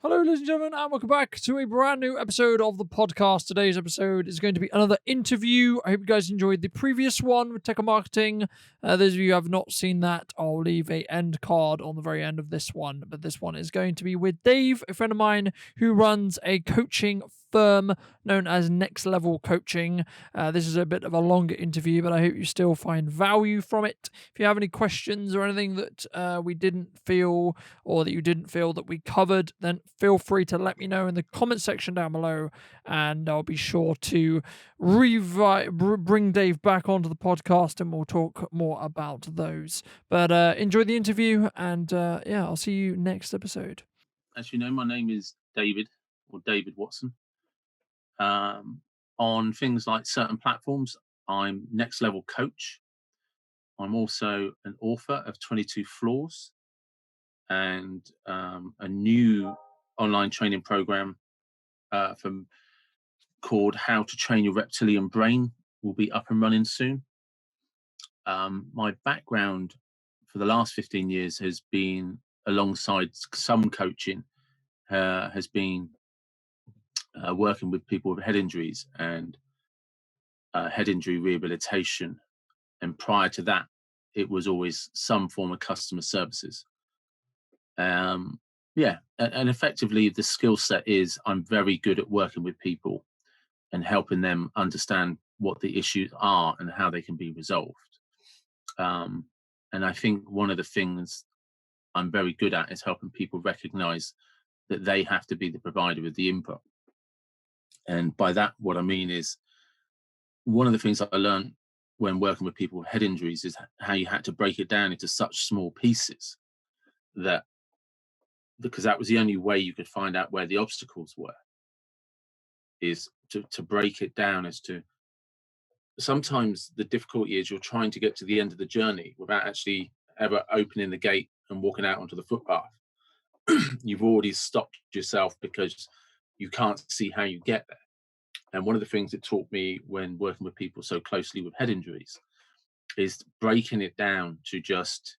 Hello, ladies and gentlemen, and welcome back to a brand new episode of the podcast. Today's episode is going to be another interview. I hope you guys enjoyed the previous one with Tech and Marketing. Those of you who have not seen that, I'll leave a end card on the very end of this one. But this one is going to be with Dave, a friend of mine who runs a coaching firm known as Next Level Coaching. This is a bit of a longer interview, but I hope you still find value from it. If you have any questions or anything that we didn't feel or that you didn't feel that we covered, then feel free to let me know in the comment section down below, and I'll be sure to bring Dave back onto the podcast and we'll talk more about those. But enjoy the interview, and I'll see you next episode. As you know, my name is David, or David Watson. On things like certain platforms, I'm Next Level Coach. I'm also an author of 22 Flaws and a new online training program called How to Train Your Reptilian Brain will be up and running soon. My background for the last 15 years has been, alongside some coaching, has been working with people with head injuries and head injury rehabilitation. And prior to that, it was always some form of customer services. And effectively the skill set is I'm very good at working with people and helping them understand what the issues are and how they can be resolved. And I think one of the things I'm very good at is helping people recognize that they have to be the provider of the input. And by that, what I mean is, one of the things that I learned when working with people with head injuries is how you had to break it down into such small pieces because that was the only way you could find out where the obstacles were, is to break it down as to, sometimes the difficulty is you're trying to get to the end of the journey without actually ever opening the gate and walking out onto the footpath. You've already stopped yourself because you can't see how you get there. And one of the things it taught me when working with people so closely with head injuries is breaking it down to just,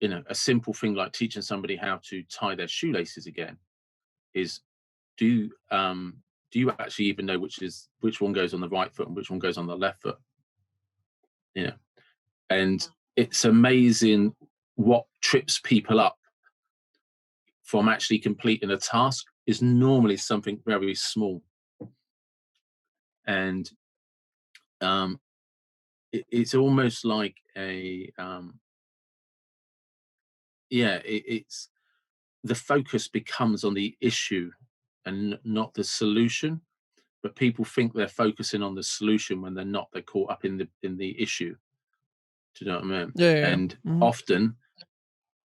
a simple thing like teaching somebody how to tie their shoelaces again is, do you actually even know which one goes on the right foot and which one goes on the left foot? And it's amazing what trips people up from actually completing a task is normally something very small. And it's almost like it's the focus becomes on the issue and not the solution. But people think they're focusing on the solution when they're not. They're caught up in the issue. Do you know what I mean? Yeah. And often,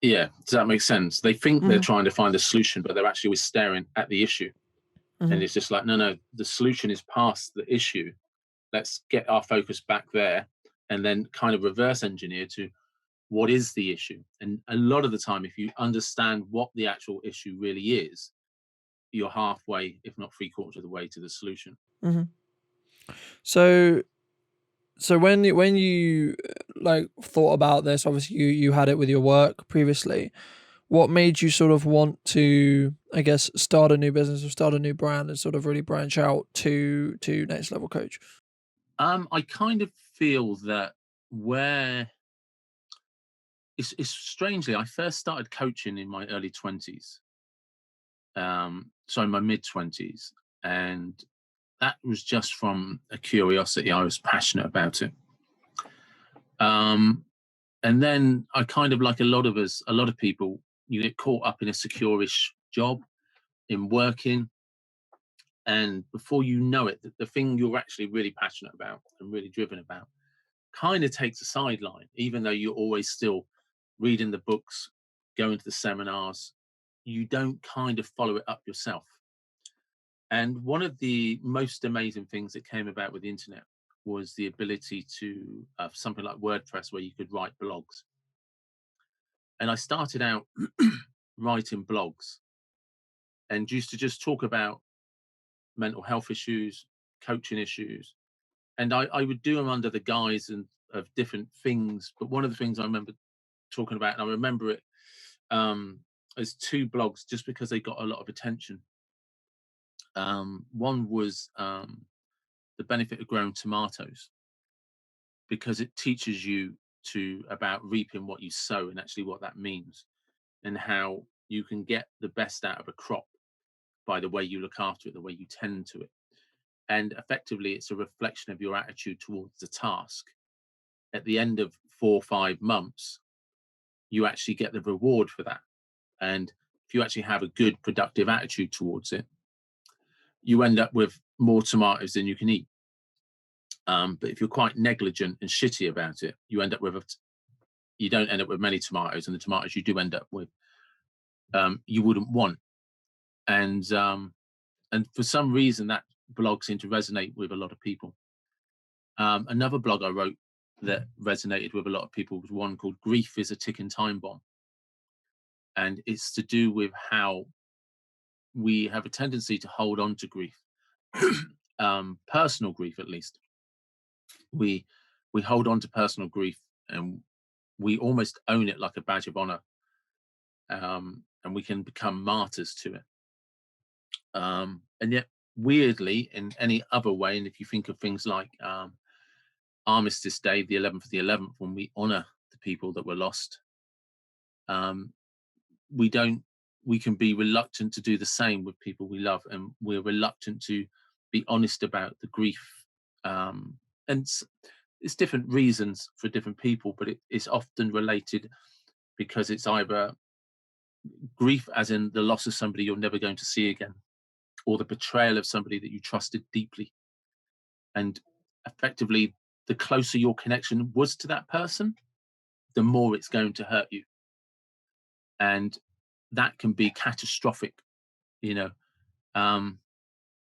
does that make sense? They think they're trying to find a solution, but they're actually always staring at the issue. And it's just like, no, the solution is past the issue. Let's get our focus back there and then kind of reverse engineer to what is the issue. And a lot of the time, if you understand what the actual issue really is, you're halfway, if not 3/4 of the way to the solution. So when you thought about this, obviously you had it with your work previously. What made you sort of want to, I guess, start a new business or start a new brand and sort of really branch out to Next Level Coach? I kind of feel that where it's strangely, I first started coaching in my early 20s. So in my mid 20s, and that was just from a curiosity. I was passionate about it. And then I kind of, like a lot of people, you get caught up in a secure-ish job, in working, and before you know it, the thing you're actually really passionate about and really driven about kind of takes a sideline, even though you're always still reading the books, going to the seminars. You don't kind of follow it up yourself. And one of the most amazing things that came about with the internet was the ability to something like WordPress, where you could write blogs. And I started out writing blogs and used to just talk about mental health issues, coaching issues. And I would do them under the guise of different things. But one of the things I remember talking about, and I remember it there's two blogs just because they got a lot of attention. One was the benefit of growing tomatoes, because it teaches you about reaping what you sow, and actually what that means, and how you can get the best out of a crop by the way you look after it, the way you tend to it. And effectively, it's a reflection of your attitude towards the task. At the end of 4 or 5 months, you actually get the reward for that. And if you actually have a good, productive attitude towards it, you end up with more tomatoes than you can eat. But if you're quite negligent and shitty about it, you don't end up with many tomatoes, and the tomatoes you do end up with, you wouldn't want. And for some reason, that blog seemed to resonate with a lot of people. Another blog I wrote that resonated with a lot of people was one called "Grief is a Ticking Time Bomb," and it's to do with how we have a tendency to hold on to grief, personal grief at least. We hold on to personal grief, and we almost own it like a badge of honor, and we can become martyrs to it. And yet, weirdly, in any other way, and if you think of things like Armistice Day, the 11th of the 11th, when we honor the people that were lost, um, we can be reluctant to do the same with people we love, and we're reluctant to be honest about the grief. And it's different reasons for different people, but it's often related because it's either grief as in the loss of somebody you're never going to see again, or the betrayal of somebody that you trusted deeply. And effectively, the closer your connection was to that person, the more it's going to hurt you. And that can be catastrophic, you know,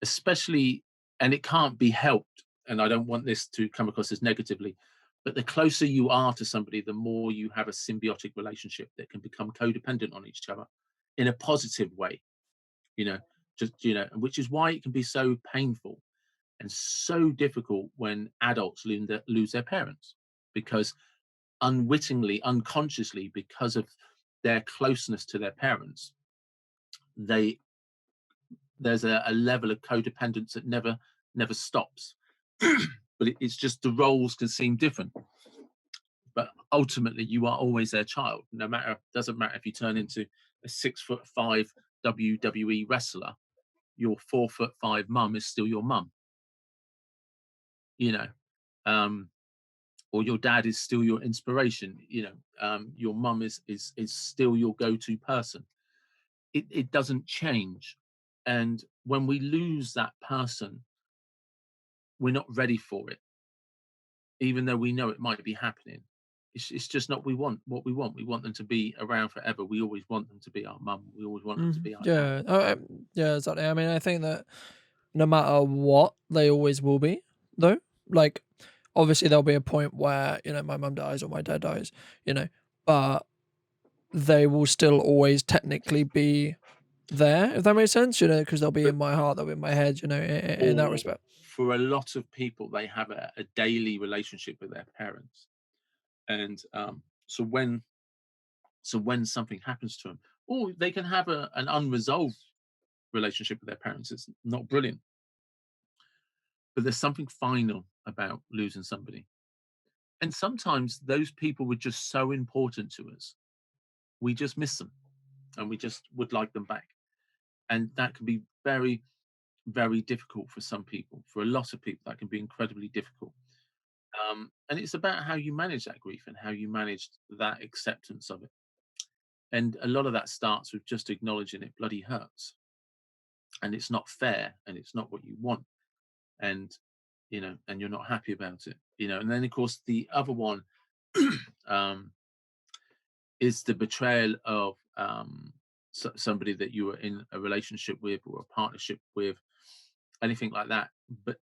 especially, and it can't be helped. And I don't want this to come across as negatively, but the closer you are to somebody, the more you have a symbiotic relationship that can become codependent on each other in a positive way, you know, which is why it can be so painful and so difficult when adults lose their parents, because unwittingly, unconsciously, because of their closeness to their parents, there's a level of codependence that never stops. But it's just the roles can seem different. But ultimately, you are always their child. Doesn't matter if you turn into a 6'5" WWE wrestler, your 4'5" mum is still your mum. You know, or your dad is still your inspiration. Your mum is still your go-to person. It doesn't change. And when we lose that person, we're not ready for it, even though we know it might be happening. It's just not what we want. We want them to be around forever. We always want them to be our mum. We always want them to be our dad. Yeah. Yeah, exactly. I mean, I think that no matter what, they always will be, though. Like, obviously, there'll be a point where, my mum dies or my dad dies, but they will still always technically be there, if that makes sense, because they'll be But in my heart, they'll be in my head, in that respect. for a lot of people, they have a daily relationship with their parents, and so when something happens to them, or they can have an unresolved relationship with their parents. It's not brilliant, but there's something final about losing somebody. And sometimes those people were just so important to us, we just miss them, and we just would like them back. And that can be very, very difficult for some people. For a lot of people, that can be incredibly difficult. And it's about how you manage that grief and how you manage that acceptance of it. And a lot of that starts with just acknowledging it bloody hurts, and it's not fair, and it's not what you want, and and you're not happy about it. And then, of course, the other one um, is the betrayal of somebody that you were in a relationship with or a partnership with, anything like that.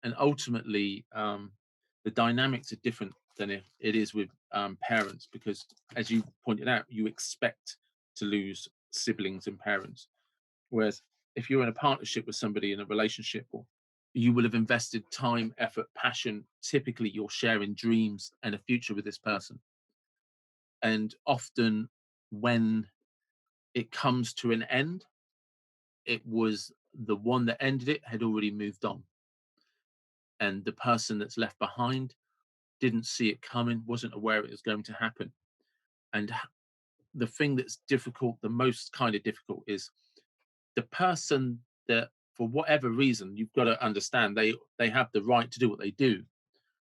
And ultimately, the dynamics are different than if it is with parents, because, as you pointed out, you expect to lose siblings and parents, whereas if you're in a partnership with somebody in a relationship, or you will have invested time, effort, passion. Typically, you're sharing dreams and a future with this person. And often, when it comes to an end, it was the one that ended it had already moved on. And the person that's left behind didn't see it coming, wasn't aware it was going to happen. And the thing that's difficult, the most kind of difficult, is the person that, for whatever reason, you've got to understand, they have the right to do what they do.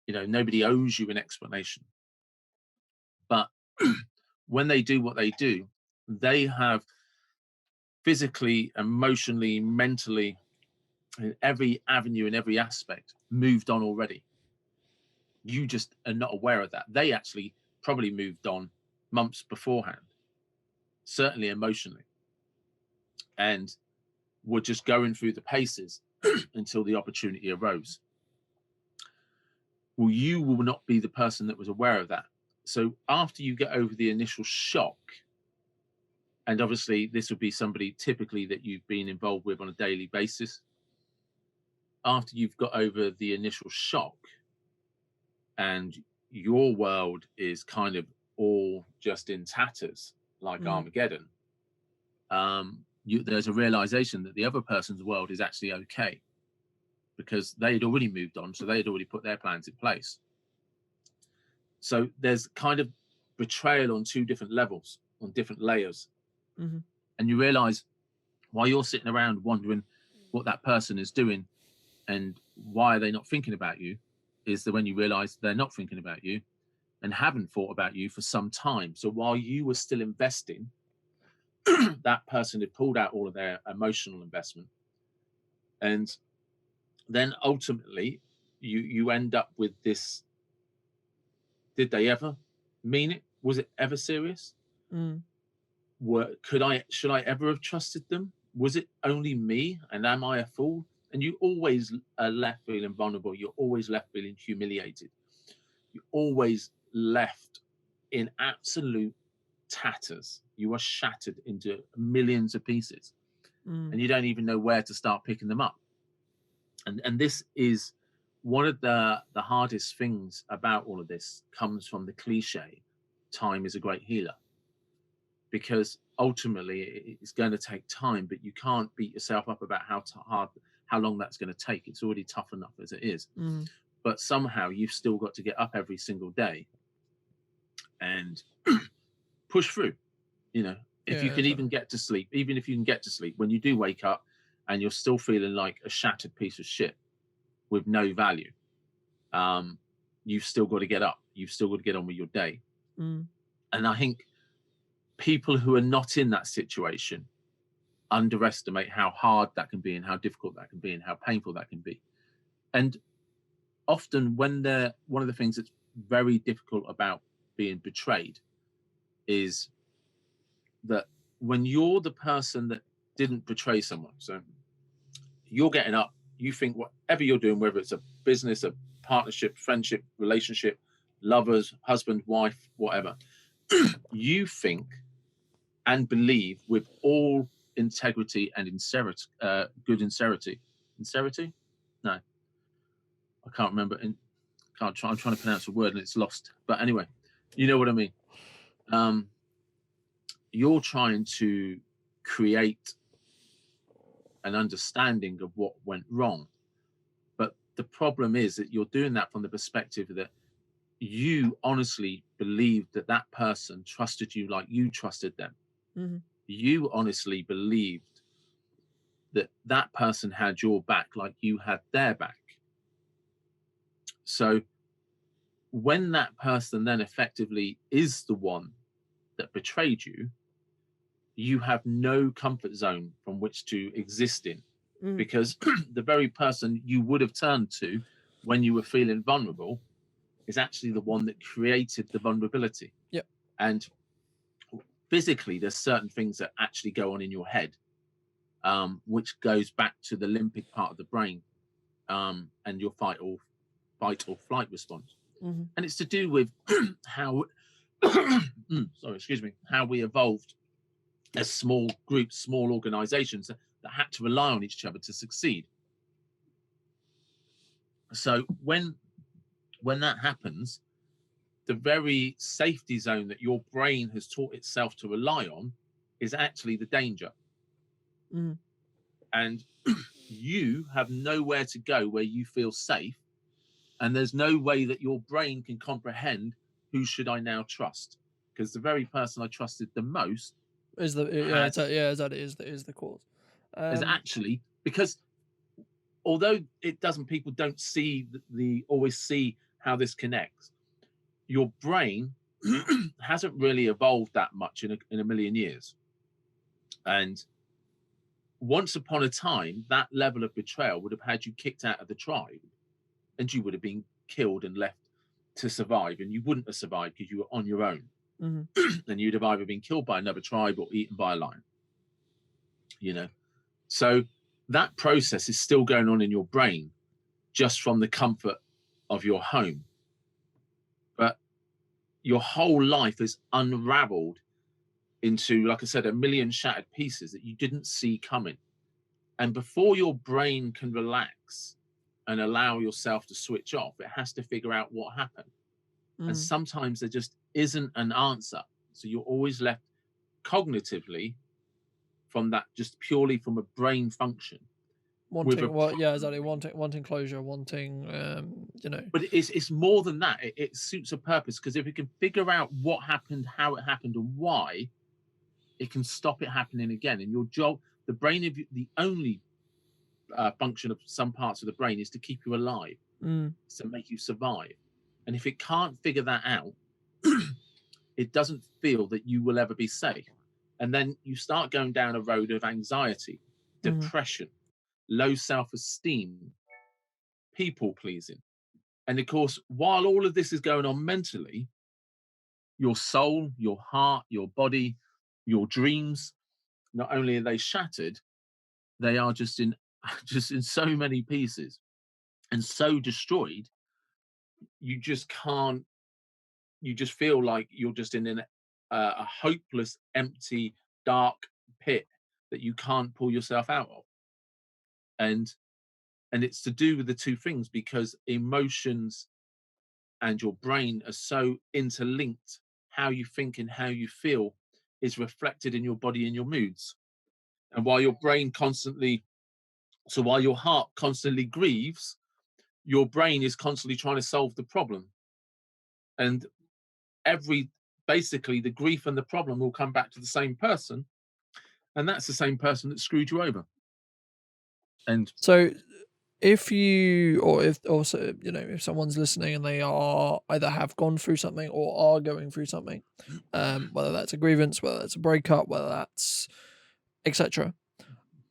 Nobody owes you an explanation. But when they do what they do, they have physically, emotionally, mentally, in every avenue, in every aspect, moved on already. You just are not aware of that. They actually probably moved on months beforehand, certainly emotionally, and were just going through the paces until the opportunity arose. Well, you will not be the person that was aware of that. So after you get over the initial shock, and obviously this would be somebody typically that you've been involved with on a daily basis, after you've got over the initial shock and your world is kind of all just in tatters, like Armageddon, there's a realization that the other person's world is actually okay, because they'd already moved on, so they had already put their plans in place. So there's kind of betrayal on two different levels, on different layers. And you realize while you're sitting around wondering what that person is doing and why are they not thinking about you, is that when you realize they're not thinking about you and haven't thought about you for some time. So while you were still investing, that person had pulled out all of their emotional investment. And then ultimately you end up with this: did they ever mean it? Was it ever serious? Should I ever have trusted them? Was it only me, and am I a fool? And you always are left feeling vulnerable. You're always left feeling humiliated. You're always left in absolute tatters. You are shattered into millions of pieces, and you don't even know where to start picking them up. And this is one of the hardest things about all of this, comes from the cliche, time is a great healer. Because ultimately it's going to take time, but you can't beat yourself up about how long that's going to take. It's already tough enough as it is. But somehow you've still got to get up every single day and push through. If you can even get to sleep, even if you can get to sleep, when you do wake up and you're still feeling like a shattered piece of shit with no value, you've still got to get up. You've still got to get on with your day. And I think people who are not in that situation underestimate how hard that can be, and how difficult that can be, and how painful that can be. And often one of the things that's very difficult about being betrayed is that when you're the person that didn't betray someone, so you're getting up, you think whatever you're doing, whether it's a business, a partnership, friendship, relationship, lovers, husband, wife, whatever, you think and believe with all integrity and good sincerity. Sincerity? No, I can't remember. I'm trying to pronounce a word and it's lost. But anyway, you know what I mean. You're trying to create an understanding of what went wrong. But the problem is that you're doing that from the perspective that you honestly believed that that person trusted you like you trusted them. You honestly believed that that person had your back like you had their back. So when that person then effectively is the one that betrayed you, you have no comfort zone from which to exist in, because the very person you would have turned to when you were feeling vulnerable is actually the one that created the vulnerability. Yep. And physically, there's certain things that actually go on in your head, which goes back to the limbic part of the brain, and your fight or flight response. And it's to do with how how we evolved as small groups, small organizations that had to rely on each other to succeed. So when that happens, the very safety zone that your brain has taught itself to rely on is actually the danger. Mm. And you have nowhere to go where you feel safe, and there's no way that your brain can comprehend who should I now trust, because the very person I trusted the most Is the has is the cause. is actually, because although it doesn't, people don't see the always see how this connects. Your brain hasn't really evolved that much in a million years, and once upon a time, that level of betrayal would have had you kicked out of the tribe, and you would have been killed and left to survive, and you wouldn't have survived because you were on your own. Mhm. And you'd have either been killed by another tribe or eaten by a lion. You know, so that process is still going on in your brain, just from the comfort of your home. But your whole life is unraveled into, like I said, a million shattered pieces that you didn't see coming. And before your brain can relax and allow yourself to switch off, it has to figure out what happened. And Mm. sometimes there just isn't an answer. So you're always left cognitively, from that, just purely from a brain function, with a Wanting what? Yeah, exactly. Wanting closure. Wanting, you know. but it's more than that. It suits a purpose, because if we can figure out what happened, how it happened, and why, it can stop it happening again. And your job, the brain of you, the only function of some parts of the brain is to keep you alive, Mm. to make you survive. And if it can't figure that out, it doesn't feel that you will ever be safe. And then you start going down a road of anxiety, Mhm. depression, low self-esteem, people pleasing. And of course, while all of this is going on mentally, your soul, your heart, your body, your dreams, not only are they shattered, they are just in just in so many pieces and so destroyed. You just can't. You just feel like you're just in a hopeless, empty, dark pit that you can't pull yourself out of. And it's to do with the two things, because emotions and your brain are so interlinked. How you think and how you feel is reflected in your body and your moods. And while your brain constantly, so while your heart constantly grieves, your brain is constantly trying to solve the problem. And every basically the grief and the problem will come back to the same person, and that's the same person that screwed you over. And So, if you, or if also, you know, if someone's listening and they are either have gone through something or are going through something, whether that's a grievance, whether that's a breakup, whether that's etc.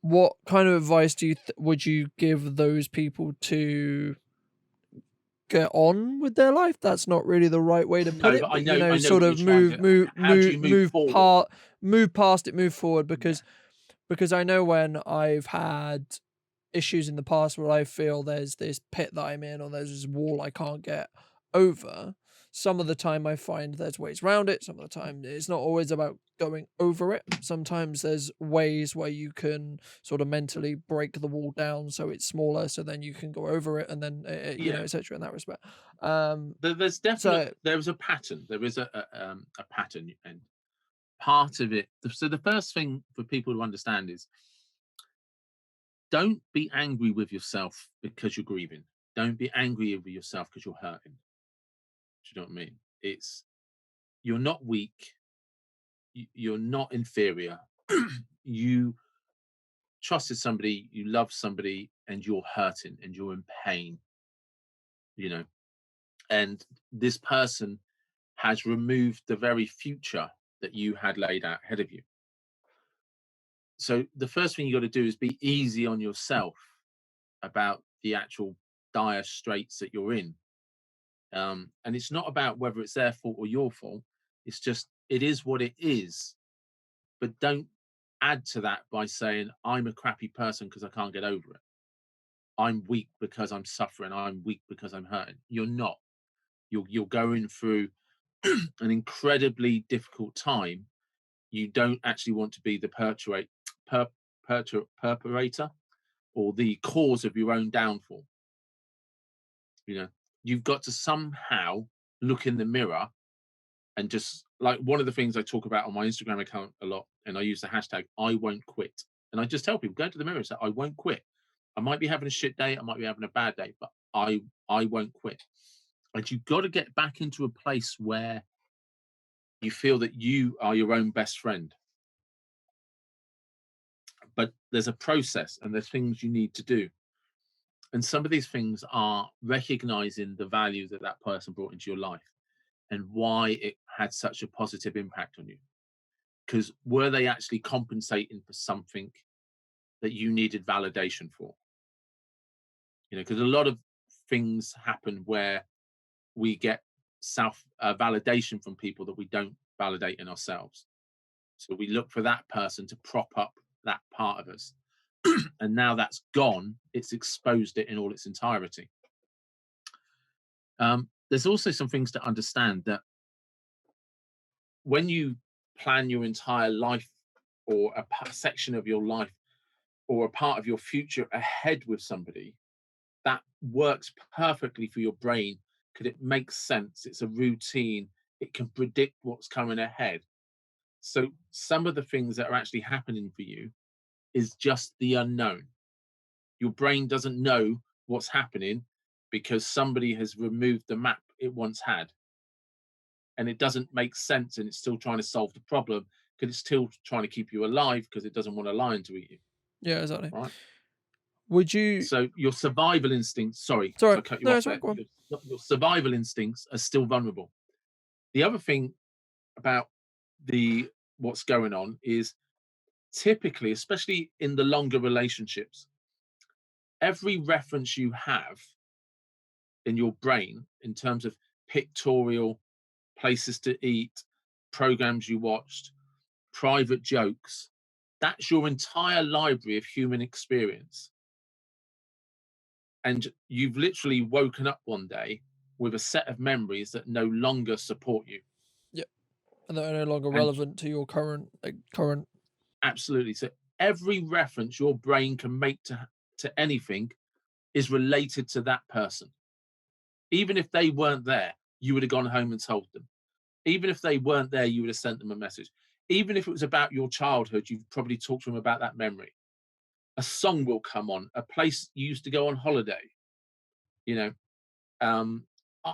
What kind of advice would you give those people to get on with their life? That's not really the right way to put no, but it, but you know, I know sort what you're of trying to. How do you move forward? move past it, move forward, Yeah, because I know when I've had issues in the past where I feel there's this pit that I'm in or there's this wall I can't get over. Some of the time I find there's ways around it. Some of the time it's not always about going over it. Sometimes there's ways where you can sort of mentally break the wall down so it's smaller, so then you can go over it, and then you know, yeah. etc. In that respect. Um, so There is a pattern. There is a pattern, and part of it. So the first thing for people to understand is, don't be angry with yourself because you're grieving. Don't be angry with yourself because you're hurting. Do you know what I mean? It's, you're not weak. You're not inferior. You trusted somebody, you love somebody, and you're hurting and you're in pain. You know, and this person has removed the very future that you had laid out ahead of you. So the first thing you got to do is be easy on yourself about the actual dire straits that you're in. And it's not about whether it's their fault or your fault. It's just, it is what it is. But don't add to that by saying, I'm a crappy person because I can't get over it. I'm weak because I'm suffering. I'm weak because I'm hurting. You're not. You're going through an incredibly difficult time. You don't actually want to be the perpetrator or the cause of your own downfall. You know, you've got to somehow look in the mirror and just, like, one of the things I talk about on my Instagram account a lot, and I use the hashtag I won't quit. And I just tell people, go to the mirror and say, I won't quit. I might be having a shit day, I might be having a bad day, but I won't quit. And you've got to get back into a place where you feel that you are your own best friend. But there's a process and there's things you need to do. And some of these things are recognizing the value that that person brought into your life and why it had such a positive impact on you. Because were they actually compensating for something that you needed validation for? Because a lot of things happen where we get self validation from people that we don't validate in ourselves. So we look for that person to prop up that part of us. And now that's gone, it's exposed it in all its entirety. There's also some things to understand that when you plan your entire life or a section of your life or a part of your future ahead with somebody, that works perfectly for your brain because it makes sense. It's a routine. It can predict what's coming ahead. So some of the things that are actually happening for you is just the unknown. Your brain doesn't know what's happening because somebody has removed the map it once had. And it doesn't make sense, and it's still trying to solve the problem because it's still trying to keep you alive because it doesn't want a lion to eat you. Yeah, exactly. Right. Would you? So your survival instincts, sorry Sorry, to cut you no, off it's right. there, Go on. your survival instincts are still vulnerable. The other thing about what's going on is typically, especially in the longer relationships, every reference you have in your brain in terms of pictorial, places to eat, programs you watched, private jokes, that's your entire library of human experience. And you've literally woken up one day with a set of memories that no longer support you. Yeah, and they're no longer And relevant to your current. absolutely. So every reference your brain can make to anything is related to that person. Even if they weren't there, you would have gone home and told them. Even if they weren't there, you would have sent them a message. Even if it was about your childhood, you've probably talked to them about that memory. A song will come on, a place you used to go on holiday. You know,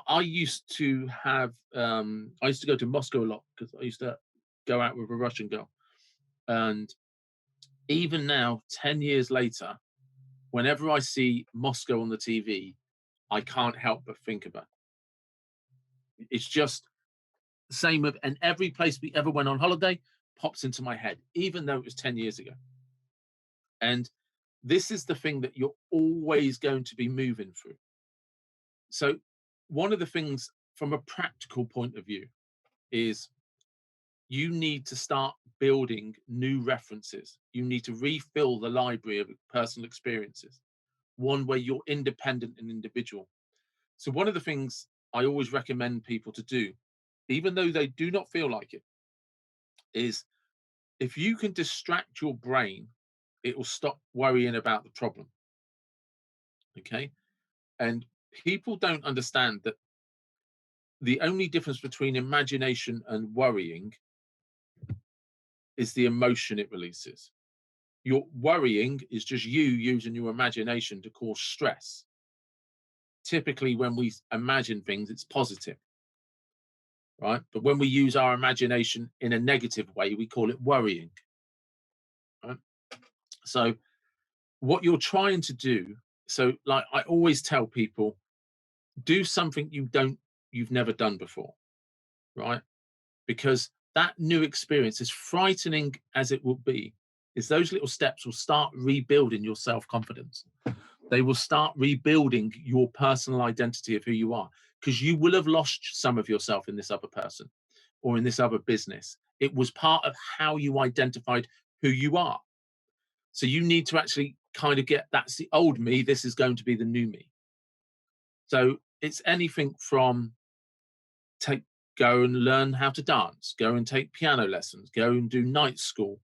I used to have, I used to go to Moscow a lot because I used to go out with a Russian girl. And even now, 10 years later, whenever I see Moscow on the TV, I can't help but think about it. It's just the same with, and every place we ever went on holiday pops into my head, even though it was 10 years ago. And this is the thing that you're always going to be moving through. So, one of the things from a practical point of view is you need to start building new references. You need to refill the library of personal experiences, one where you're independent and individual. So, one of the things I always recommend people to do, even though they do not feel like it, is if you can distract your brain, it will stop worrying about the problem. Okay. And people don't understand that the only difference between imagination and worrying is the emotion it releases. Your worrying is just you using your imagination to cause stress. Typically, when we imagine things, it's positive, right? But when we use our imagination in a negative way, we call it worrying. Right? So, what you're trying to do, so like I always tell people, do something you've never done before, right? Because that new experience, as frightening as it will be, is those little steps will start rebuilding your self-confidence. They will start rebuilding your personal identity of who you are, because you will have lost some of yourself in this other person or in this other business. It was part of how you identified who you are. So you need to actually kind of get, that's the old me, this is going to be the new me. So it's anything from go and learn how to dance, go and take piano lessons, go and do night school,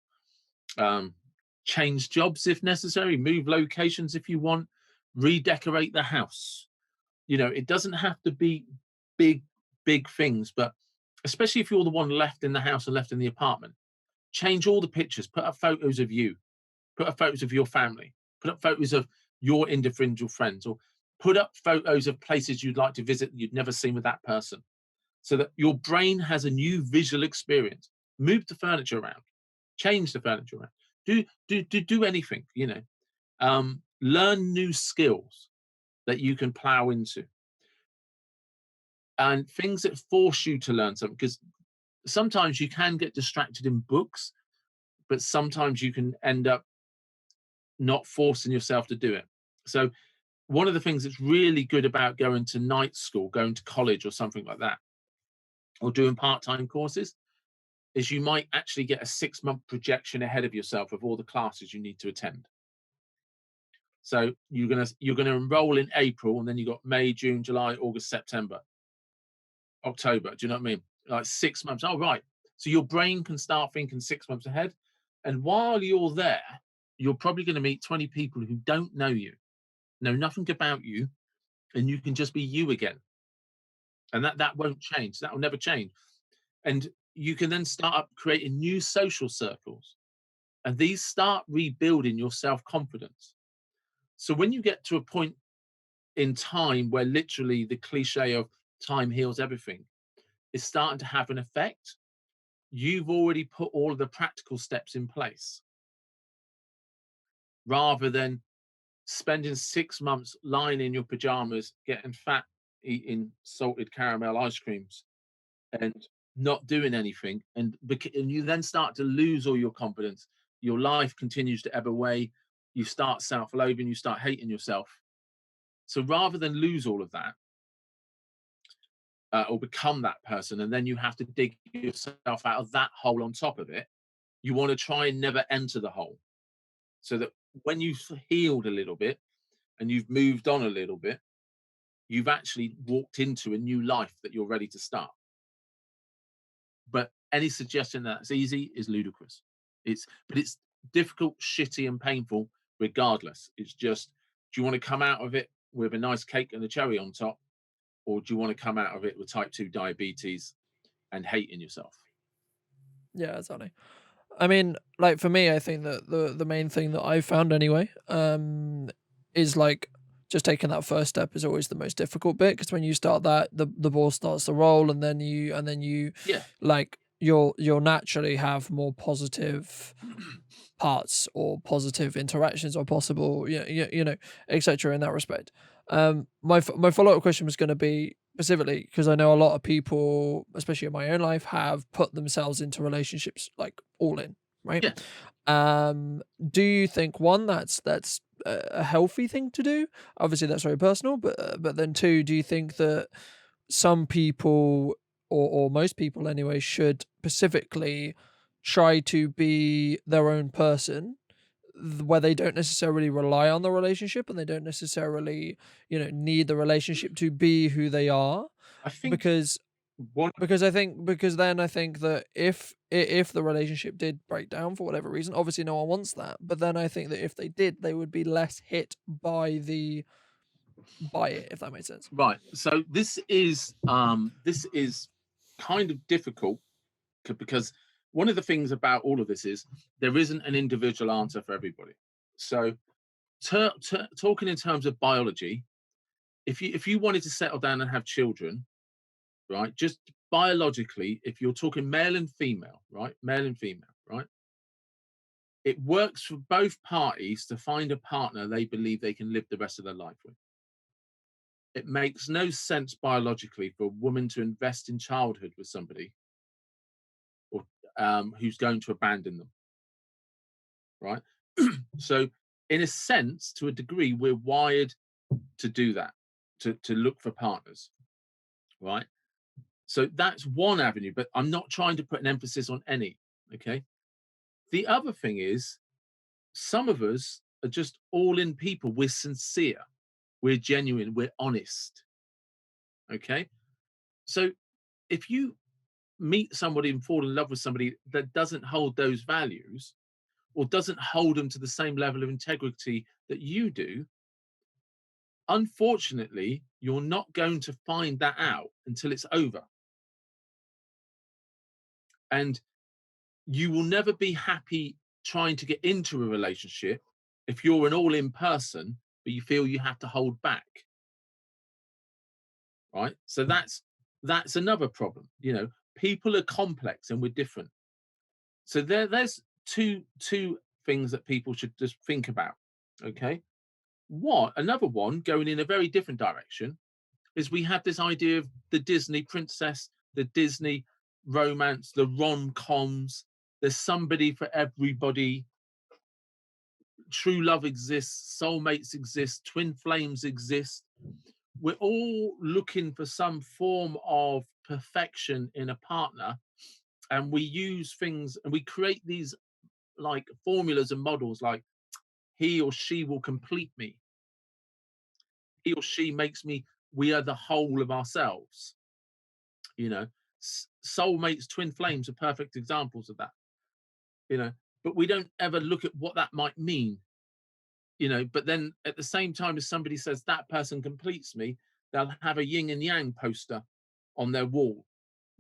change jobs if necessary, move locations if you want, redecorate the house. It doesn't have to be big things, but especially if you're the one left in the house and left in the apartment, change all the pictures, put up photos of you, put up photos of your family, put up photos of your individual friends, or put up photos of places you'd like to visit that you'd never seen with that person, so that your brain has a new visual experience. Move the furniture around, change the furniture around, do anything, learn new skills that you can plow into, and things that force you to learn something, because sometimes you can get distracted in books, but sometimes you can end up not forcing yourself to do it. So one of the things that's really good about going to night school, going to college or something like that, or doing part-time courses, is you might actually get a 6-month projection ahead of yourself of all the classes you need to attend. So you're gonna enroll in April, and then you got May, June, July, August, September, October. Do you know what I mean? Like 6 months. Oh, right. So your brain can start thinking 6 months ahead. And while you're there, you're probably going to meet 20 people who don't know you, know nothing about you, and you can just be you again. And that won't change. That will never change. And you can then start up creating new social circles. And these start rebuilding your self-confidence. So when you get to a point in time where literally the cliche of time heals everything is starting to have an effect, you've already put all of the practical steps in place, rather than spending 6 months lying in your pajamas, getting fat, eating salted caramel ice creams, and not doing anything. And you then start to lose all your confidence. Your life continues to ebb away. You start self-loathing, you start hating yourself. So rather than lose all of that, or become that person, and then you have to dig yourself out of that hole on top of it, you want to try and never enter the hole. So that when you've healed a little bit and you've moved on a little bit, you've actually walked into a new life that you're ready to start. But any suggestion that it's easy is ludicrous. But it's difficult, shitty, and painful regardless. It's just, do you want to come out of it with a nice cake and a cherry on top, or do you want to come out of it with type 2 diabetes and hating yourself? Yeah, exactly. I mean, like for me, I think that the main thing that I've found anyway, is like just taking that first step is always the most difficult bit, because when you start that, the ball starts to roll, and then you Yeah. like you'll naturally have more positive parts or positive interactions or possible, etc. in that respect. My follow-up question was going to be specifically because I know a lot of people, especially in my own life, have put themselves into relationships like all in, right? Yeah. Do you think, one, that's a healthy thing to do? Obviously that's very personal, but then two, do you think that some people, or most people anyway, should specifically try to be their own person, where they don't necessarily rely on the relationship, and they don't necessarily, need the relationship to be who they are? I think Because one. then I think that if the relationship did break down for whatever reason, obviously no one wants that, but then I think that if they did, they would be less hit by it, if that makes sense. Right. So this is kind of difficult, because one of the things about all of this is there isn't an individual answer for everybody. So talking in terms of biology, if you wanted to settle down and have children, right, just biologically, if you're talking male and female, right, male and female, right, it works for both parties to find a partner they believe they can live the rest of their life with. It makes no sense biologically for a woman to invest in childhood with somebody, or who's going to abandon them, right? So, in a sense, to a degree, we're wired to do that, to look for partners, right? So that's one avenue, but I'm not trying to put an emphasis on any. Okay. The other thing is, some of us are just all in people. We're sincere, we're genuine, we're honest. Okay. So if you meet somebody and fall in love with somebody that doesn't hold those values, or doesn't hold them to the same level of integrity that you do, unfortunately, you're not going to find that out until it's over. And you will never be happy trying to get into a relationship if you're an all-in person, but you feel you have to hold back. Right? So that's another problem. People are complex and we're different. So there's two things that people should just think about. Okay. Another one going in a very different direction is we have this idea of the Disney princess, the Disney romance, the rom-coms. There's somebody for everybody. True love exists, soulmates exist, twin flames exist. We're all looking for some form of perfection in a partner, and we use things and we create these like formulas and models like he or she will complete me, he or she makes me, we are the whole of ourselves. you know Soulmates, twin flames are perfect examples of that. But we don't ever look at what that might mean. But then at the same time as somebody says that person completes me, they'll have a yin and yang poster on their wall.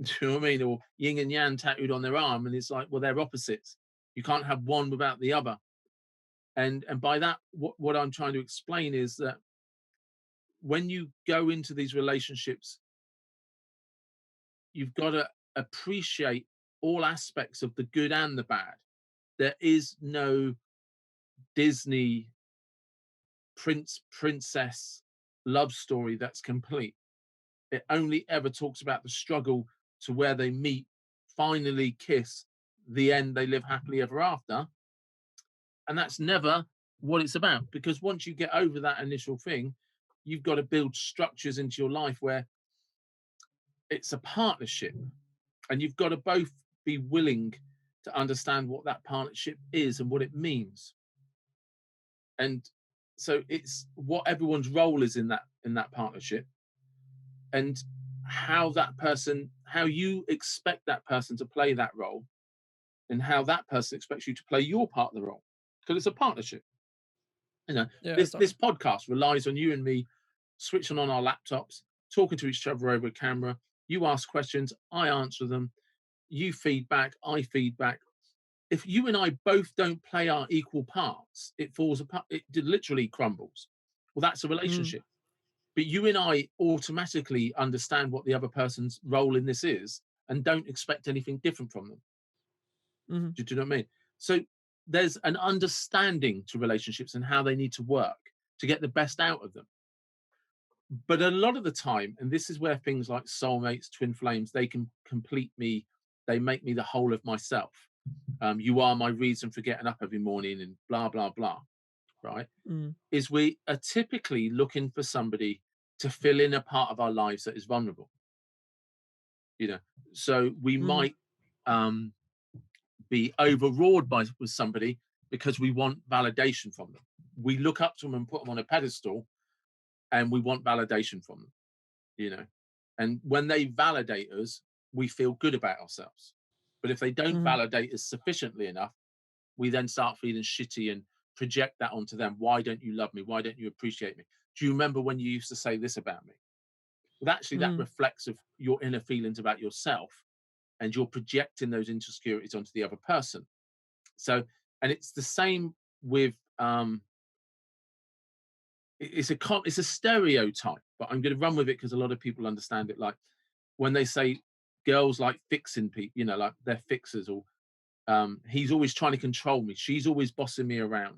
Do you know what I mean? Or yin and yang tattooed on their arm, and it's like, well, they're opposites. You can't have one without the other. And by that, what I'm trying to explain is that when you go into these relationships, you've got to appreciate all aspects of the good and the bad. There is no Disney princess love story that's complete. It only ever talks about the struggle to where they meet, finally kiss, the end, they live happily ever after. And that's never what it's about, because once you get over that initial thing, you've got to build structures into your life where it's a partnership, and you've got to both be willing to understand what that partnership is and what it means. And so it's what everyone's role is in that partnership, and how you expect that person to play that role, and how that person expects you to play your part of the role, because it's a partnership. Yeah, This podcast relies on you and me switching on our laptops, talking to each other over a camera. You ask questions, I answer them. You feedback, I feedback. If you and I both don't play our equal parts, it falls apart. It literally crumbles. Well, that's a relationship. But you and I automatically understand what the other person's role in this is and don't expect anything different from them. Do you know what I mean? So there's an understanding to relationships and how they need to work to get the best out of them. But a lot of the time, and this is where things like soulmates, twin flames, they can complete me. They make me the whole of myself. You are my reason for getting up every morning and blah, blah, blah. Right? Is we are typically looking for somebody to fill in a part of our lives that is vulnerable. So we might be overawed with somebody because we want validation from them. We look up to them and put them on a pedestal, and we want validation from them. And when they validate us, we feel good about ourselves. But if they don't validate us sufficiently enough, we then start feeling shitty and project that onto them. Why don't you love me? Why don't you appreciate me? Do you remember when you used to say this about me? Well, actually, that reflects of your inner feelings about yourself, and you're projecting those insecurities onto the other person. So, and it's the same with it's a stereotype, but I'm going to run with it because a lot of people understand it. Like when they say girls like fixing people, like they're fixers, or he's always trying to control me, she's always bossing me around.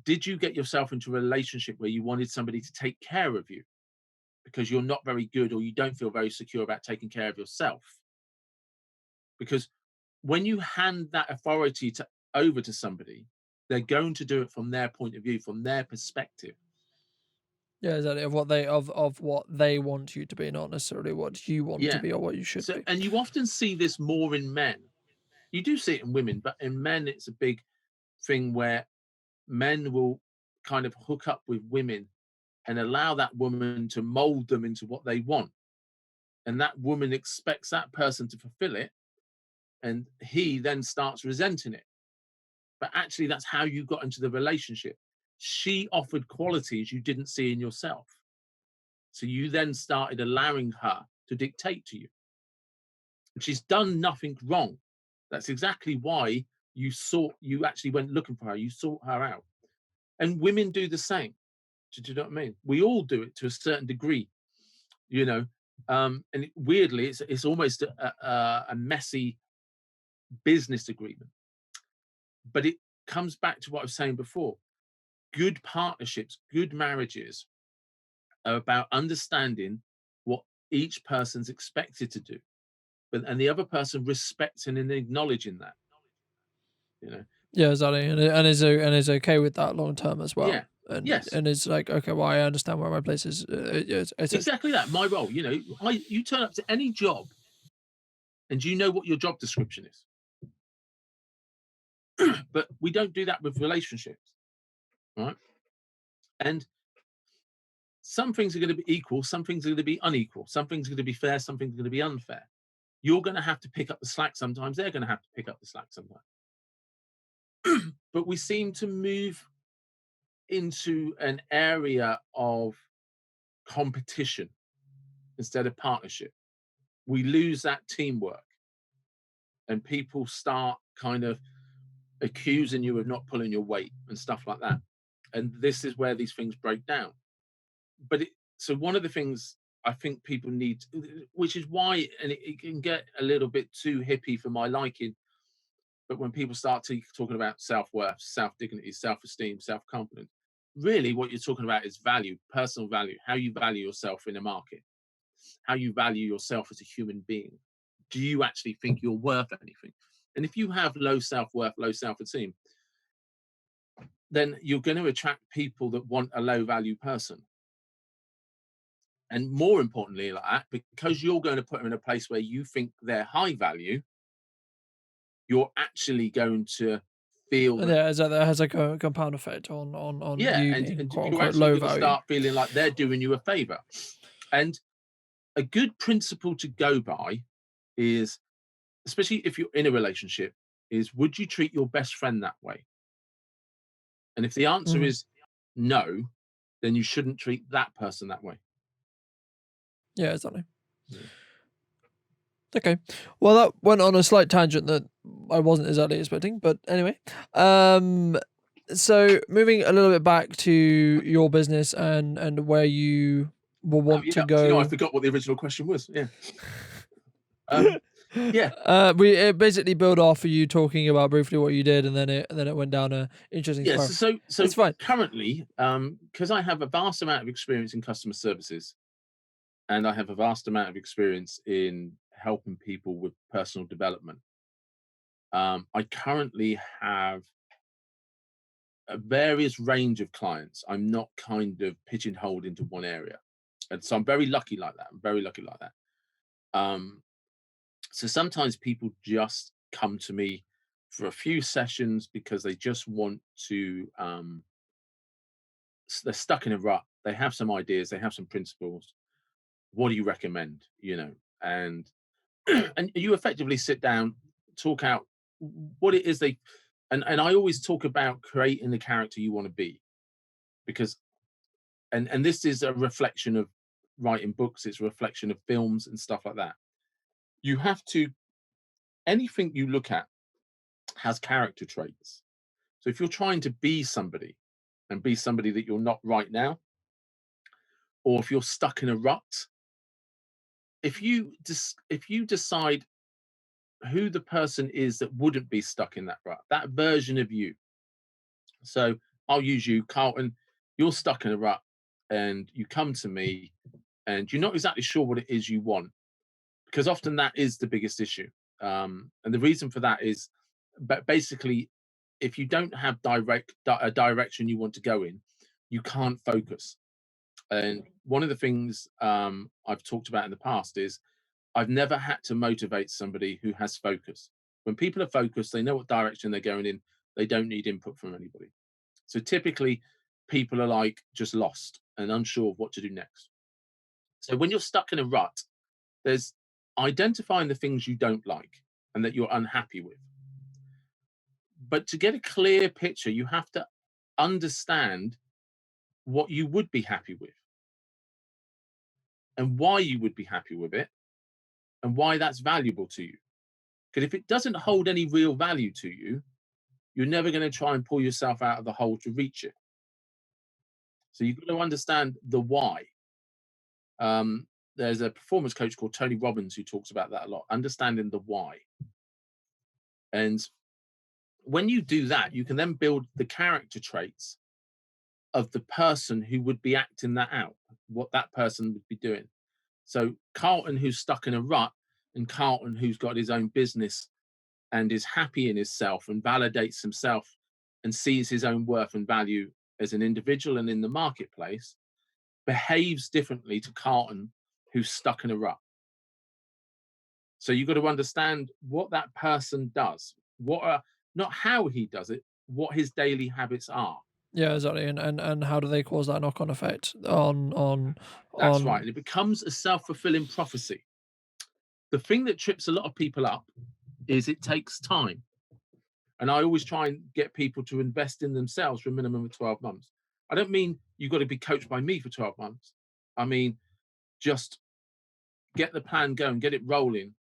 Did you get yourself into a relationship where you wanted somebody to take care of you because you're not very good, or you don't feel very secure about taking care of yourself? Because when you hand that authority over to somebody, they're going to do it from their point of view, from their perspective. Yeah, exactly. Of what they want you to be, not necessarily what you want to be or what you should be. And you often see this more in men. You do see it in women, but in men, it's a big thing where men will kind of hook up with women and allow that woman to mold them into what they want. And that woman expects that person to fulfill it, and he then starts resenting it. But actually, that's how you got into the relationship. She offered qualities you didn't see in yourself. So you then started allowing her to dictate to you. She's done nothing wrong. That's exactly why you actually went looking for her. You sought her out. And women do the same. Do you know what I mean? We all do it to a certain degree, you know. And weirdly, it's almost a messy business agreement. But it comes back to what I was saying before. Good partnerships, good marriages are about understanding what each person's expected to do, and the other person respecting and acknowledging that, you know. Yeah, exactly, and is okay with that long term as well, Yeah. Yes. and it's like, okay, well, I understand where my place is. Exactly that. My role, you turn up to any job and you know what your job description is. But we don't do that with relationships, right? And some things are going to be equal, some things are going to be unequal, some things are going to be fair, some things are going to be unfair. You're going to have to pick up the slack sometimes, they're going to have to pick up the slack sometimes. But we seem to move into an area of competition instead of partnership. We lose that teamwork, and people start kind of accusing you of not pulling your weight and stuff like that. And this is where these things break down. So one of the things I think people need, which is why, and it can get a little bit too hippie for my liking, but when people start talking about self-worth, self-dignity, self-esteem, self-confidence, really what you're talking about is value, personal value, how you value yourself in a market, how you value yourself as a human being. Do you actually think you're worth anything? And if you have low self-worth, low self-esteem, then you're going to attract people that want a low value person. And more importantly, like that, because you're going to put them in a place where you think they're high value, you're actually going to feel and yeah, that has like a compound effect on yeah, you being and quote you're unquote actually low going to value. start feeling like they're doing you a favor. And a good principle to go by is, especially if you're in a relationship, is would you treat your best friend that way? And if the answer Mhm. is no, then you shouldn't treat that person that way. Yeah, exactly. Yeah. Okay. Well, that went on a slight tangent that I wasn't exactly expecting, but anyway. So moving a little bit back to your business and where you will Oh want to yeah. Do you know, I go. forgot what the original question was. Yeah. Yeah. It basically built off of you talking about briefly what you did, and then it went down a interesting Yes. spiral. So It's fine. currently, because I have a vast amount of experience in customer services, and I have a vast amount of experience in helping people with personal development. I currently have a various range of clients. I'm not kind of pigeonholed into one area, and so I'm very lucky like that. I'm very lucky like that. Um, so sometimes people just come to me for a few sessions because they just want to. They're stuck in a rut. They have some ideas. They have some principles. What do you recommend? And and you effectively sit down, talk out what it is they. And I always talk about creating the character you want to be, because and this is a reflection of writing books, it's a reflection of films and stuff like that. You have to, anything you look at has character traits. So if you're trying to be somebody and be somebody that you're not right now, or if you're stuck in a rut, if you decide who the person is that wouldn't be stuck in that rut, that version of you. So I'll use you, Carlton. You're stuck in a rut and you come to me and you're not exactly sure what it is you want, because often that is the biggest issue. And the reason for that is, but basically, if you don't have a direction you want to go in, you can't focus. And one of the things I've talked about in the past is I've never had to motivate somebody who has focus. When people are focused, they know what direction they're going in. They don't need input from anybody. So typically, people are like just lost and unsure of what to do next. So when you're stuck in a rut, there's identifying the things you don't like and that you're unhappy with. But to get a clear picture, you have to understand what you would be happy with and why you would be happy with it and why that's valuable to you. Because if it doesn't hold any real value to you, you're never going to try and pull yourself out of the hole to reach it. So you've got to understand the why. There's a performance coach called Tony Robbins who talks about that a lot, understanding the why. And when you do that, you can then build the character traits of the person who would be acting that out, what that person would be doing. So Carlton, who's stuck in a rut, and Carlton, who's got his own business and is happy in himself and validates himself and sees his own worth and value as an individual and in the marketplace, behaves differently to Carlton, who's stuck in a rut. So you've got to understand what that person does, not how he does it, what his daily habits are. Yeah, exactly. And how do they cause that knock-on effect on That's right. And it becomes a self-fulfilling prophecy. The thing that trips a lot of people up is it takes time. And I always try and get people to invest in themselves for a minimum of 12 months. I don't mean you've got to be coached by me for 12 months. I mean, just get the plan going, get it rolling,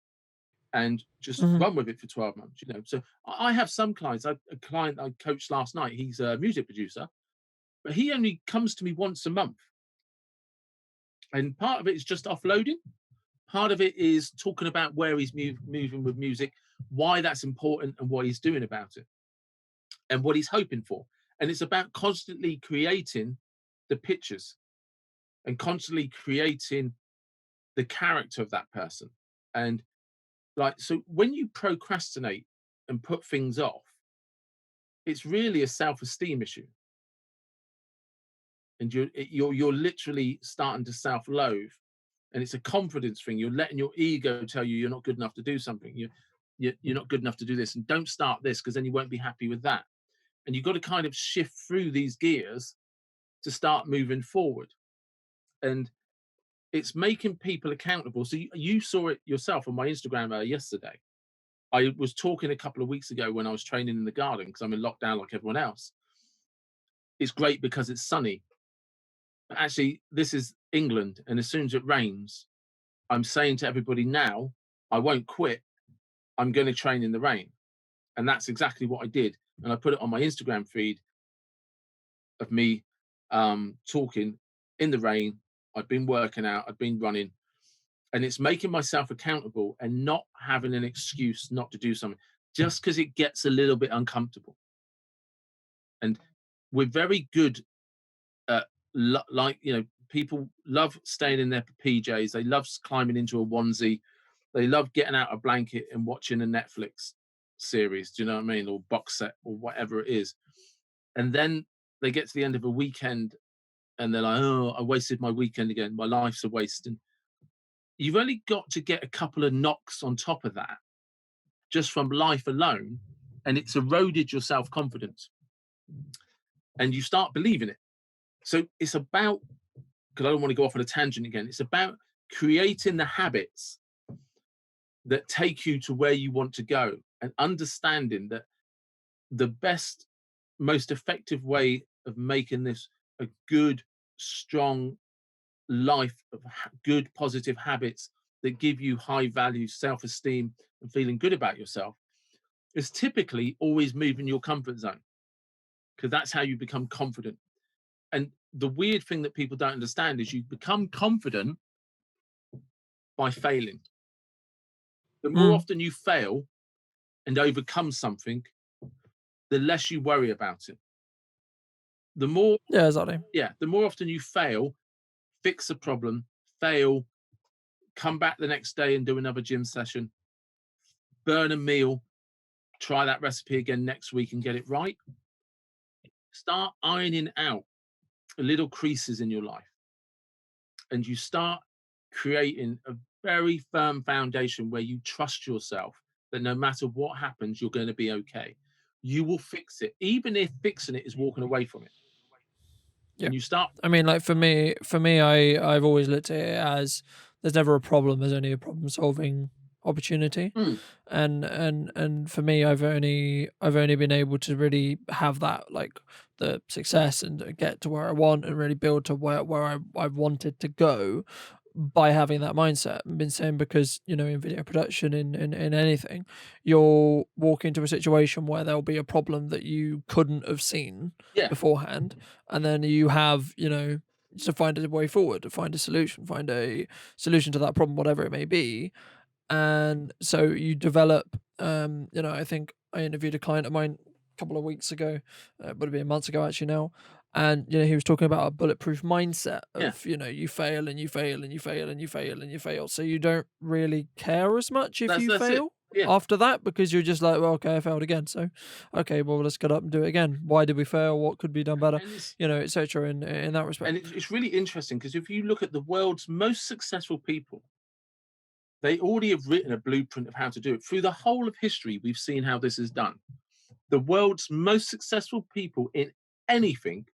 and just run with it for 12 months. So I have some clients. A client I coached last night, he's a music producer, but he only comes to me once a month. And part of it is just offloading. Part of it is talking about where he's moving with music, why that's important, and what he's doing about it, and what he's hoping for. And it's about constantly creating the pictures and constantly creating the character of that person. And so when you procrastinate and put things off, it's really a self-esteem issue. And you're literally starting to self-loathe. And it's a confidence thing. You're letting your ego tell you you're not good enough to do something. You're not good enough to do this. And don't start this, because then you won't be happy with that. And you've got to kind of shift through these gears to start moving forward. And it's making people accountable. So you saw it yourself on my Instagram yesterday. I was talking a couple of weeks ago when I was training in the garden, because I'm in lockdown like everyone else. It's great because it's sunny. But actually, this is England, and as soon as it rains, I'm saying to everybody now, I won't quit. I'm going to train in the rain. And that's exactly what I did. And I put it on my Instagram feed of me talking in the rain. I've been working out, I've been running, and it's making myself accountable and not having an excuse not to do something just because it gets a little bit uncomfortable. And we're very good at, people love staying in their PJs. They love climbing into a onesie. They love getting out a blanket and watching a Netflix series, do you know what I mean? Or box set or whatever it is. And then they get to the end of a weekend and they're like, oh, I wasted my weekend again. My life's a waste. And you've only got to get a couple of knocks on top of that just from life alone, and it's eroded your self-confidence. And you start believing it. So it's about, because I don't want to go off on a tangent again, it's about creating the habits that take you to where you want to go, and understanding that the best, most effective way of making this a good, strong life of good, positive habits that give you high value, self-esteem, and feeling good about yourself is typically always moving your comfort zone, because that's how you become confident. And the weird thing that people don't understand is you become confident by failing. The more often you fail and overcome something, the less you worry about it. The more, Yeah, exactly. the more often you fail, fix a problem, fail, come back the next day and do another gym session, burn a meal, try that recipe again next week and get it right. Start ironing out little creases in your life, and you start creating a very firm foundation where you trust yourself that no matter what happens, you're going to be okay. You will fix it, even if fixing it is walking away from it. Yeah. And you start. I mean, like for me, I've always looked at it as there's never a problem. There's only a problem-solving opportunity. And for me, I've only been able to really have that, like, the success and get to where I want and really build to where I've wanted to go by having that mindset. I've been saying because, in video production, in anything, you'll walk into a situation where there'll be a problem that you couldn't have seen Yeah, beforehand, and then you have, to find a way forward, to find a solution to that problem, whatever it may be. And so you develop, I think I interviewed a client of mine a couple of weeks ago, would have been months ago actually now. And, he was talking about a bulletproof mindset yeah. of, you fail and you fail and you fail and you fail and you fail. So you don't really care as much if you That's it. fail Yeah. after that, because you're just like, well, okay, I failed again. So, okay, well, let's get up and do it again. Why did we fail? What could be done better? And it's Etc. In that respect. and it's really interesting because if you look at the world's most successful people, they already have written a blueprint of how to do it. Through the whole of history, we've seen how this is done. The world's most successful people in anything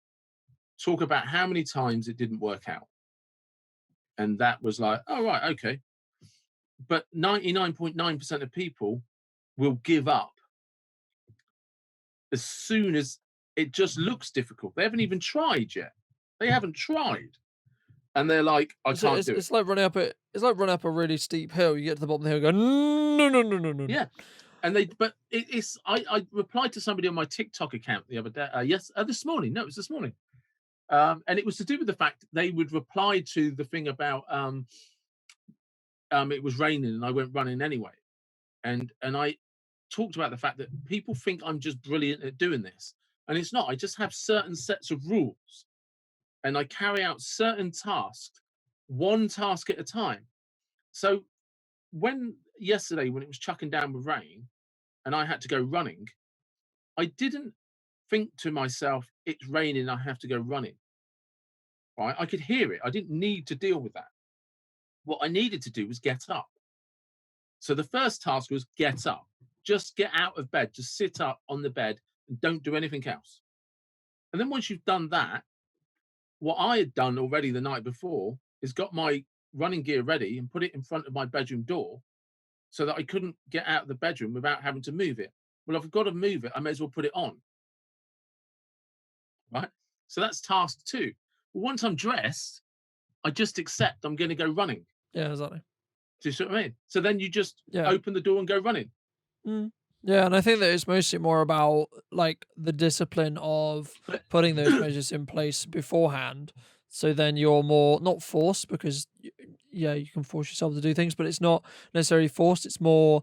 talk about how many times it didn't work out. And that was like, oh, right, okay. But 99.9% of people will give up as soon as it just looks difficult. They haven't even tried yet. They haven't tried. And they're like, I It's, can't it's, do it. it's like running up a really steep hill. You get to the bottom of the hill, and go no, no, no, no, no. Yeah. And I replied to somebody on my TikTok account the other day, this morning. No, it was this morning. And it was to do with the fact they would reply to the thing about it was raining and I went running anyway. And I talked about the fact that people think I'm just brilliant at doing this. And it's not. I just have certain sets of rules and I carry out certain tasks, one task at a time. So yesterday, when it was chucking down with rain and I had to go running, I didn't think to myself, it's raining, I have to go running. Right? I could hear it. I didn't need to deal with that. What I needed to do was get up. So the first task was get up. Just get out of bed. Just sit up on the bed and don't do anything else. And then once you've done that, what I had done already the night before is got my running gear ready and put it in front of my bedroom door so that I couldn't get out of the bedroom without having to move it. Well, if I've got to move it, I may as well put it on. Right. So that's task two. Well, once I'm dressed, I just accept I'm going to go running. Yeah, exactly. Do you see what I mean? So then you just Yeah. open the door and go running. Mm. Yeah, and I think that it's mostly more about like the discipline of But putting those measures in place beforehand. So then you're more not forced because yeah, you can force yourself to do things, but it's not necessarily forced. It's more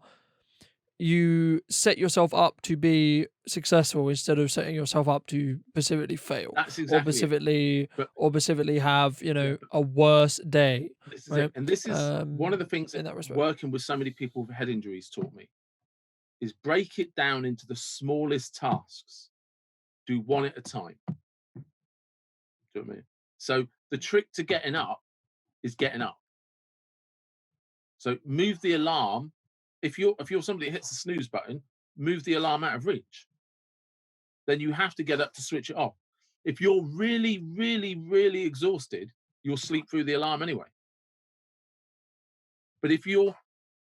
you set yourself up to be successful instead of setting yourself up to specifically fail that's or exactly it. specifically But have yeah, a worse day, this is it. right? And this is one of the things that In that respect. working with so many people with head injuries taught me is break it down into the smallest tasks. Do one at a time. Do you know what I mean? So the trick to getting up is getting up. So move the alarm. If you're somebody that hits the snooze button, move the alarm out of reach. Then you have to get up to switch it off. If you're really, really, really exhausted, you'll sleep through the alarm anyway. But if you're,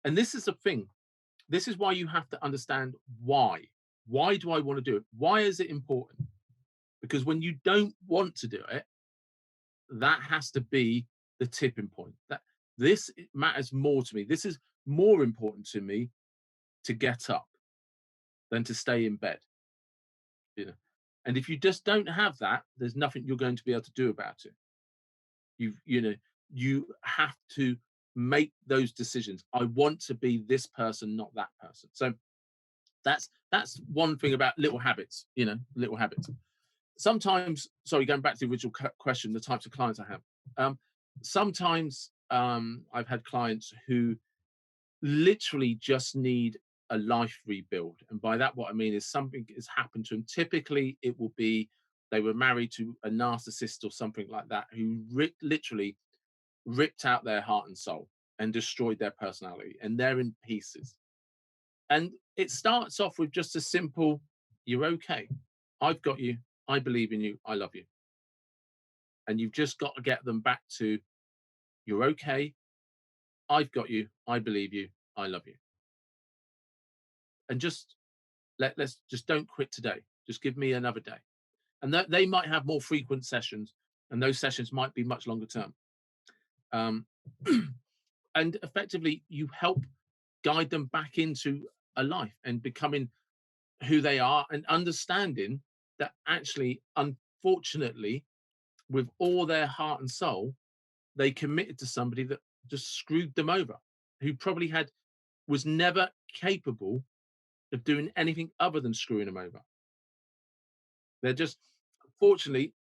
and this is the thing, this is why you have to understand why. Why do I want to do it? Why is it important? Because when you don't want to do it, that has to be the tipping point. That this matters more to me. This is more important to me to get up than to stay in bed. You know, and if you just don't have that, there's nothing you're going to be able to do about it. You have to make those decisions. I want to be this person, not that person. So that's one thing about little habits. Little habits. Sometimes, sorry, going back to the original question, the types of clients I have. Sometimes I've had clients who literally just need a life rebuild, and by that what I mean is something has happened to them. Typically, it will be they were married to a narcissist or something like that who literally ripped out their heart and soul and destroyed their personality, and they're in pieces. And it starts off with just a simple, you're okay. I've got you. I believe in you. I love you. And you've just got to get them back to, you're okay. I've got you. I believe you. I love you. And just let's just don't quit today. Just give me another day. And they might have more frequent sessions, and those sessions might be much longer term. And effectively, you help guide them back into a life and becoming who they are, and understanding that actually, unfortunately, with all their heart and soul, they committed to somebody that just screwed them over, who probably was never capable of doing anything other than screwing them over. They're just, fortunately,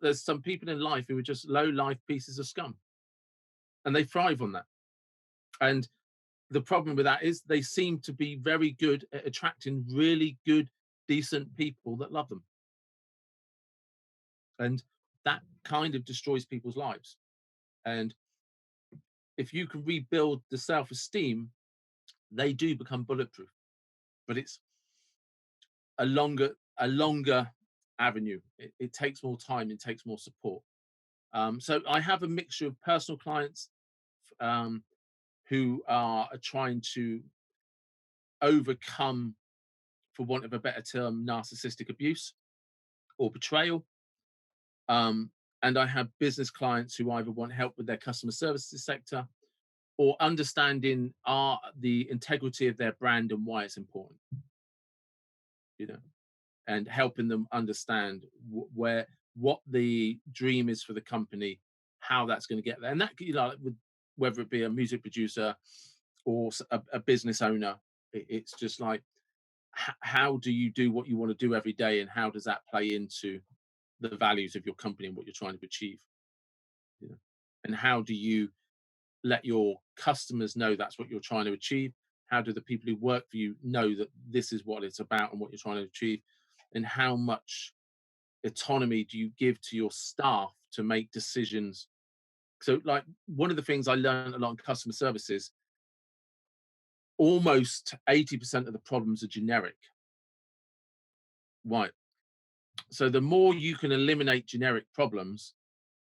there's some people in life who are just low life pieces of scum, and they thrive on that. And the problem with that is they seem to be very good at attracting really good, decent people that love them. And that kind of destroys people's lives. And if you can rebuild the self-esteem, they do become bulletproof. But it's a longer avenue. It takes more time, it takes more support. So I have a mixture of personal clients who are trying to overcome, for want of a better term, narcissistic abuse or betrayal. And I have business clients who either want help with their customer services sector, or understanding the integrity of their brand and why it's important, and helping them understand what the dream is for the company, how that's going to get there. And that, whether it be a music producer or a business owner, it's just like, how do you do what you want to do every day, and how does that play into the values of your company and what you're trying to achieve? And how do you let your customers know that's what you're trying to achieve? How do the people who work for you know that this is what it's about and what you're trying to achieve? And how much autonomy do you give to your staff to make decisions? So, like, one of the things I learned a lot in customer service is almost 80% of the problems are generic. Right. So the more you can eliminate generic problems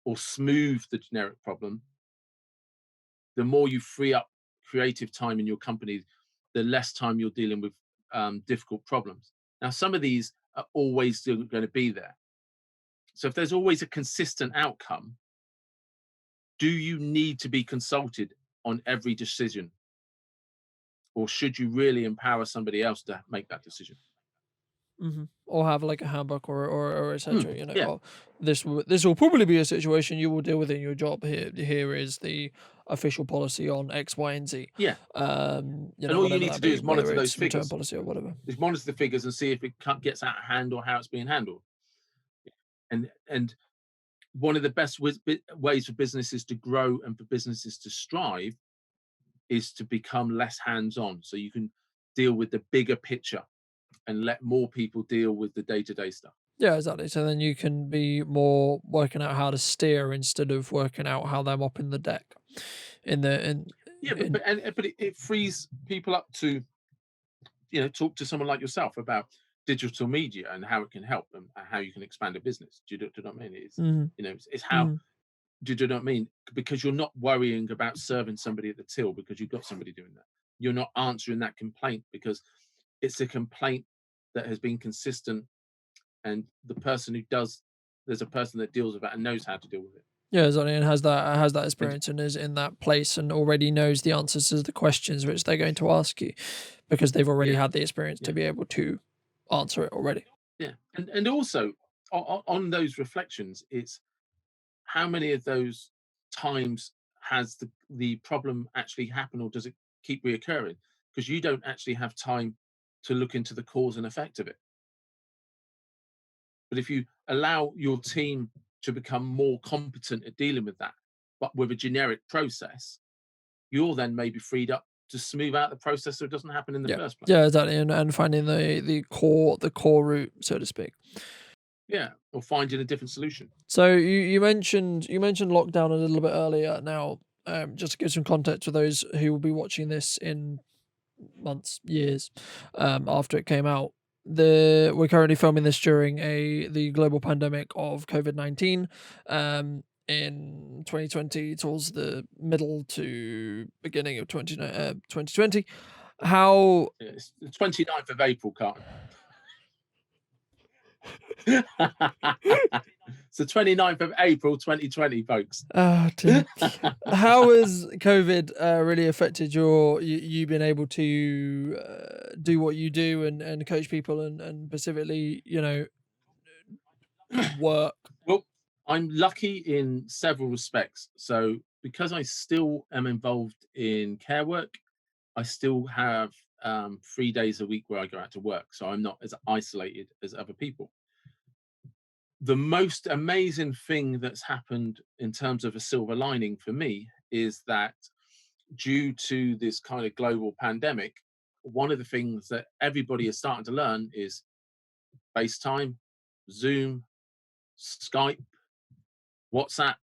or smooth the generic problem, the more you free up creative time in your company, the less time you're dealing with difficult problems. Now, some of these are always still going to be there. So if there's always a consistent outcome, do you need to be consulted on every decision? Or should you really empower somebody else to make that decision? Or have like a handbook or etc. Yeah, Oh, this will probably be a situation you will deal with in your job. Here is the official policy on X, Y, and Z. yeah. And all you Whatever need that to do be, is whether monitor those it's return figures. policy or whatever. Is monitor the figures and see if it gets out of hand or how it's being handled. And one of the best ways for businesses to grow and for businesses to strive is to become less hands-on, so you can deal with the bigger picture and let more people deal with the day-to-day stuff. Yeah, exactly. So then you can be more working out how to steer instead of working out how they're mopping the deck. But it frees people up to talk to someone like yourself about digital media and how it can help them and how you can expand a business. Do you know what I mean? It's how, Mhm. do you know what I mean? Because you're not worrying about serving somebody at the till because you've got somebody doing that. You're not answering that complaint because it's a complaint that has been consistent, and there's a person that deals with it and knows how to deal with it. Yeah, exactly, and has that And experience and is in that place and already knows the answers to the questions which they're going to ask you, because they've already yeah, had the experience to yeah, be able to answer it already. yeah. And also on those reflections, it's how many of those times has the problem actually happened, or does it keep reoccurring? Because you don't actually have time to look into the cause and effect of it. But if you allow your team to become more competent at dealing with that, but with a generic process, you're then maybe freed up to smooth out the process so it doesn't happen in the Yeah, first place. yeah, exactly, and finding the core root, so to speak. Yeah, or finding a different solution. So you mentioned lockdown a little bit earlier. Now, just to give some context for those who will be watching this in months, years after it came out. We're currently filming this during the global pandemic of COVID-19 in 2020, towards the middle to beginning of 2020. How Yeah, it's the 29th of April, Carton. So 29th of April 2020, folks. Oh, dear. How has COVID really affected you being able to do what you do and coach people and specifically, work? Well, I'm lucky in several respects. So because I still am involved in care work, I still have 3 days a week where I go out to work. So I'm not as isolated as other people. The most amazing thing that's happened in terms of a silver lining for me is that due to this kind of global pandemic, one of the things that everybody is starting to learn is FaceTime, Zoom, Skype, WhatsApp,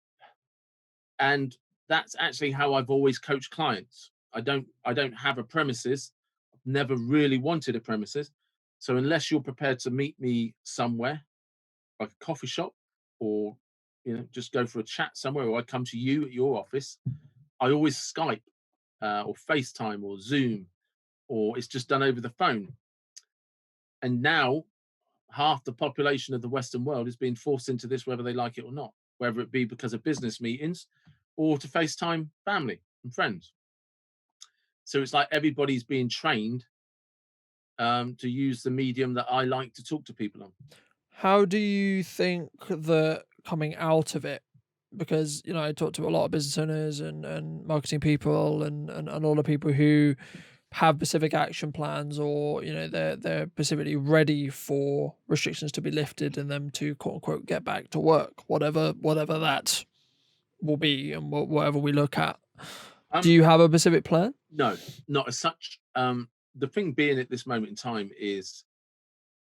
and that's actually how I've always coached clients. I don't have a premises. I've never really wanted a premises. So unless you're prepared to meet me somewhere, like a coffee shop, or just go for a chat somewhere, or I come to you at your office, I always Skype or FaceTime or Zoom, or it's just done over the phone. And now half the population of the Western world is being forced into this, whether they like it or not, whether it be because of business meetings or to FaceTime family and friends. So it's like everybody's being trained to use the medium that I like to talk to people on. How do you think that coming out of it, because I talk to a lot of business owners and marketing people and a lot of people who have specific action plans, or they're specifically ready for restrictions to be lifted and them to quote unquote get back to work, whatever that will be and whatever we look at. Do you have a specific plan? No, not as such. The thing being at this moment in time is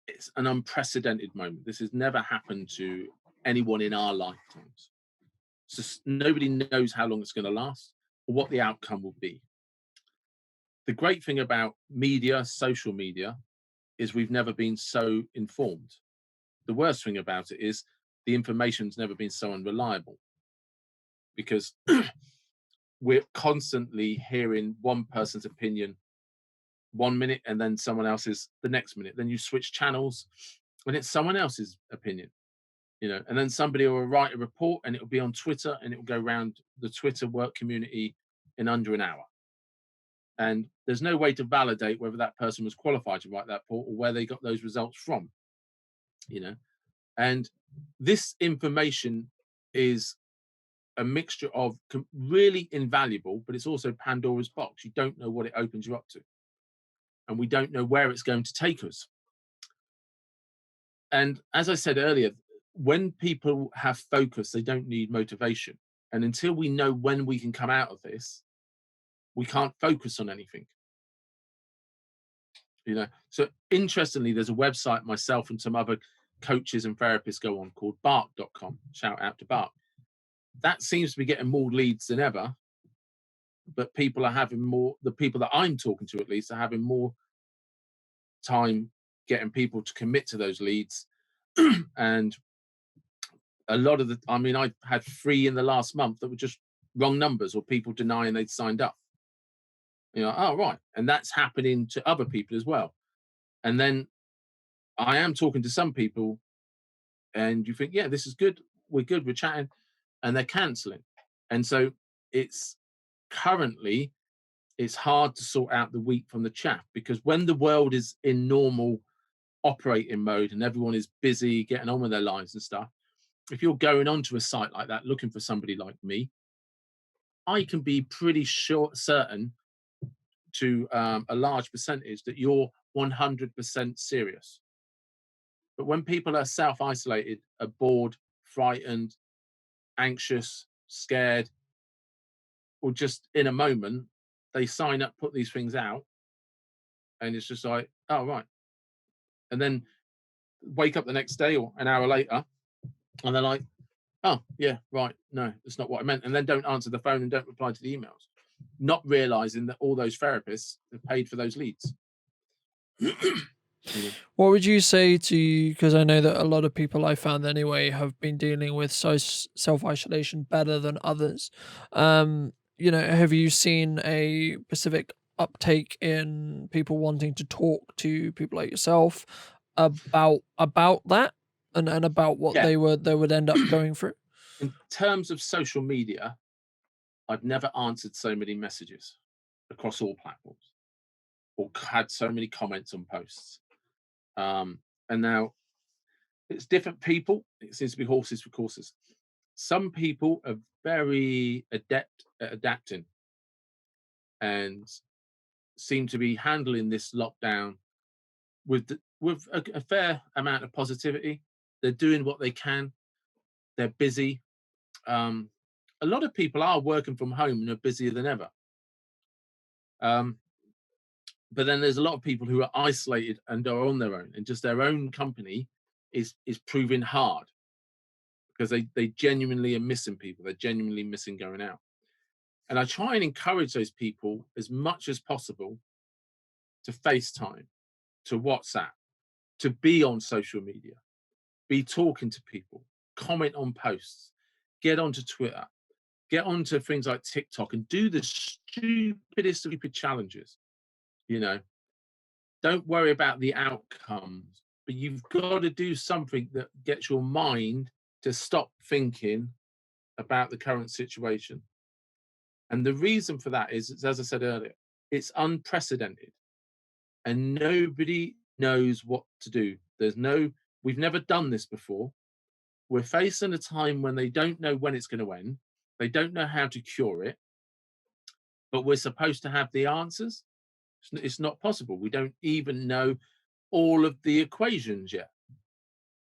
it's an unprecedented moment. This has never happened to anyone in our lifetimes. So nobody knows how long it's going to last or what the outcome will be. The great thing about media, social media, is we've never been so informed. The worst thing about it is the information's never been so unreliable, because we're constantly hearing one person's opinion 1 minute and then someone else's the next minute. Then you switch channels and it's someone else's opinion, and then somebody will write a report and it'll be on Twitter and it will go around the Twitter work community in under an hour. And there's no way to validate whether that person was qualified to write that report or where they got those results from, And this information is a mixture of really invaluable, but it's also Pandora's box. You don't know what it opens you up to. And we don't know where it's going to take us. And as I said earlier, when people have focus, they don't need motivation. And until we know when we can come out of this, we can't focus on anything. So interestingly, there's a website myself and some other coaches and therapists go on called bark.com. Shout out to Bark. That seems to be getting more leads than ever, but people are having more, the people that I'm talking to at least, are having more time getting people to commit to those leads. And a lot of I had 3 in the last month that were just wrong numbers or people denying they'd signed up. Oh, right. And that's happening to other people as well. And then I am talking to some people and you think, yeah, this is good. We're chatting, and they're canceling. And so it's hard to sort out the wheat from the chaff, because when the world is in normal operating mode and everyone is busy getting on with their lives and stuff, if you're going onto a site like that looking for somebody like me, I can be pretty certain to a large percentage that you're 100% serious. But when people are self-isolated, are bored, frightened, anxious, scared, or just in a moment, they sign up, put these things out, and it's just like, oh, right. And then wake up the next day or an hour later, and they're like, oh, yeah, right, no, that's not what I meant. And then don't answer the phone and don't reply to the emails, not realizing that all those therapists have paid for those leads. What would you say to, because I know that a lot of people I found anyway have been dealing with self-isolation better than others. Have you seen a specific uptake in people wanting to talk to people like yourself about that? and about what Yeah. they would end up going through? In terms of social media, I've never answered so many messages across all platforms or had so many comments on posts. And now it's different people. It seems to be horses for courses. Some people are very adept at adapting and seem to be handling this lockdown with a fair amount of positivity. They're doing what they can. They're busy. A lot of people are working from home and are busier than ever. But then there's a lot of people who are isolated and are on their own, and just their own company is proving hard because they genuinely are missing people. They're genuinely missing going out. And I try and encourage those people as much as possible to FaceTime, to WhatsApp, to be on social media, be talking to people, comment on posts, get onto Twitter, get onto things like TikTok and do the stupidest stupid challenges. You know, don't worry about the outcomes, but you've got to do something that gets your mind to stop thinking about the current situation. And the reason for that is, as I said earlier, it's unprecedented and nobody knows what to do. We've never done this before. We're facing a time when they don't know when it's going to end. They don't know how to cure it, but we're supposed to have the answers. It's not possible. We don't even know all of the equations yet.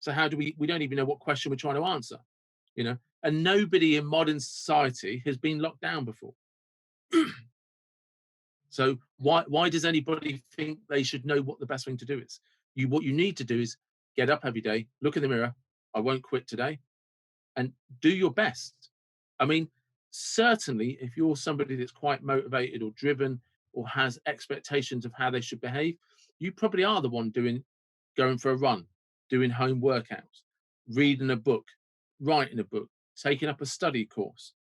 So how do we don't even know what question we're trying to answer, you know? And nobody in modern society has been locked down before. So why does anybody think they should know what the best thing to do is? What you need to do is get up every day, look in the mirror, I won't quit today, and do your best. I mean, certainly if you're somebody that's quite motivated or driven or has expectations of how they should behave, you probably are the one going for a run, doing home workouts, reading a book, writing a book, taking up a study course,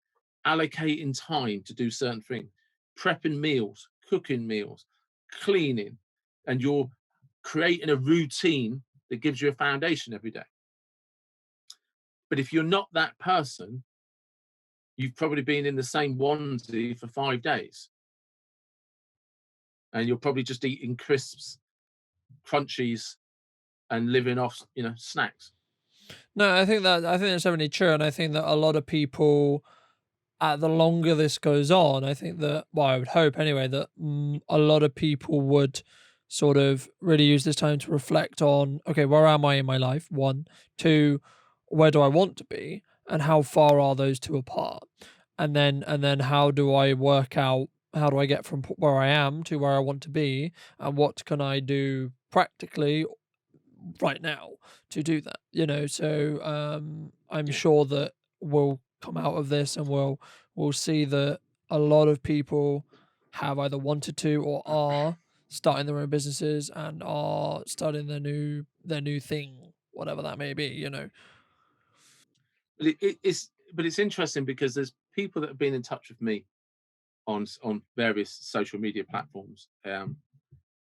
allocating time to do certain things, prepping meals, cooking meals, cleaning, and you're creating a routine that gives you a foundation every day. But if you're not that person, you've probably been in the same onesie for 5 days. And you're probably just eating crisps, crunchies, and living off, snacks. No, I think that's definitely true, and I think that a lot of people, the longer this goes on, I think that, well, I would hope anyway, that a lot of people would sort of really use this time to reflect on, okay, where am I in my life? One, two, where do I want to be, and how far are those two apart? And then how do I work out? How do I get from where I am to where I want to be, and what can I do practically right now to do that? So I'm Yeah. sure that we'll come out of this and we'll see that a lot of people have either wanted to or are starting their own businesses and are starting their new thing, whatever that may be. But it's interesting because there's people that have been in touch with me on various social media platforms,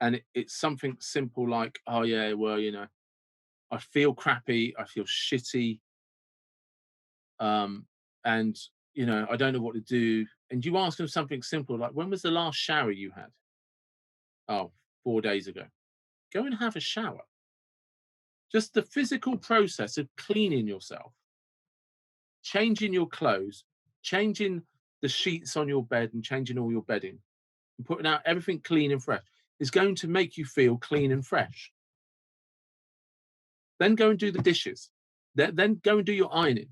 and it's something simple like, oh yeah, well, I feel crappy, I feel shitty, and I don't know what to do. And you ask them something simple like, when was the last shower you had? Oh, 4 days ago. Go and have a shower. Just the physical process of cleaning yourself, changing your clothes, changing the sheets on your bed and changing all your bedding and putting out everything clean and fresh is going to make you feel clean and fresh. Then go and do the dishes. Then go and do your ironing.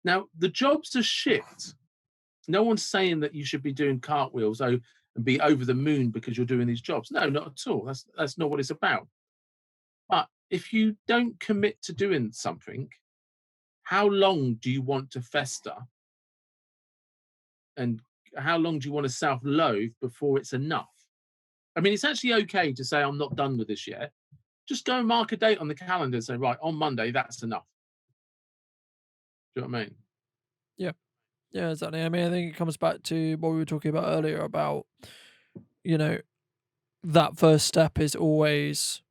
Now, the jobs are shit. No one's saying that you should be doing cartwheels and be over the moon because you're doing these jobs. No, not at all. That's not what it's about. But if you don't commit to doing something, how long do you want to fester? And how long do you want to self-loathe before it's enough? I mean, it's actually okay to say, I'm not done with this yet. Just go and mark a date on the calendar and say, right, on Monday, that's enough. Do you know what I mean? Yeah. Yeah, exactly. I mean, I think it comes back to what we were talking about earlier about, that first step is always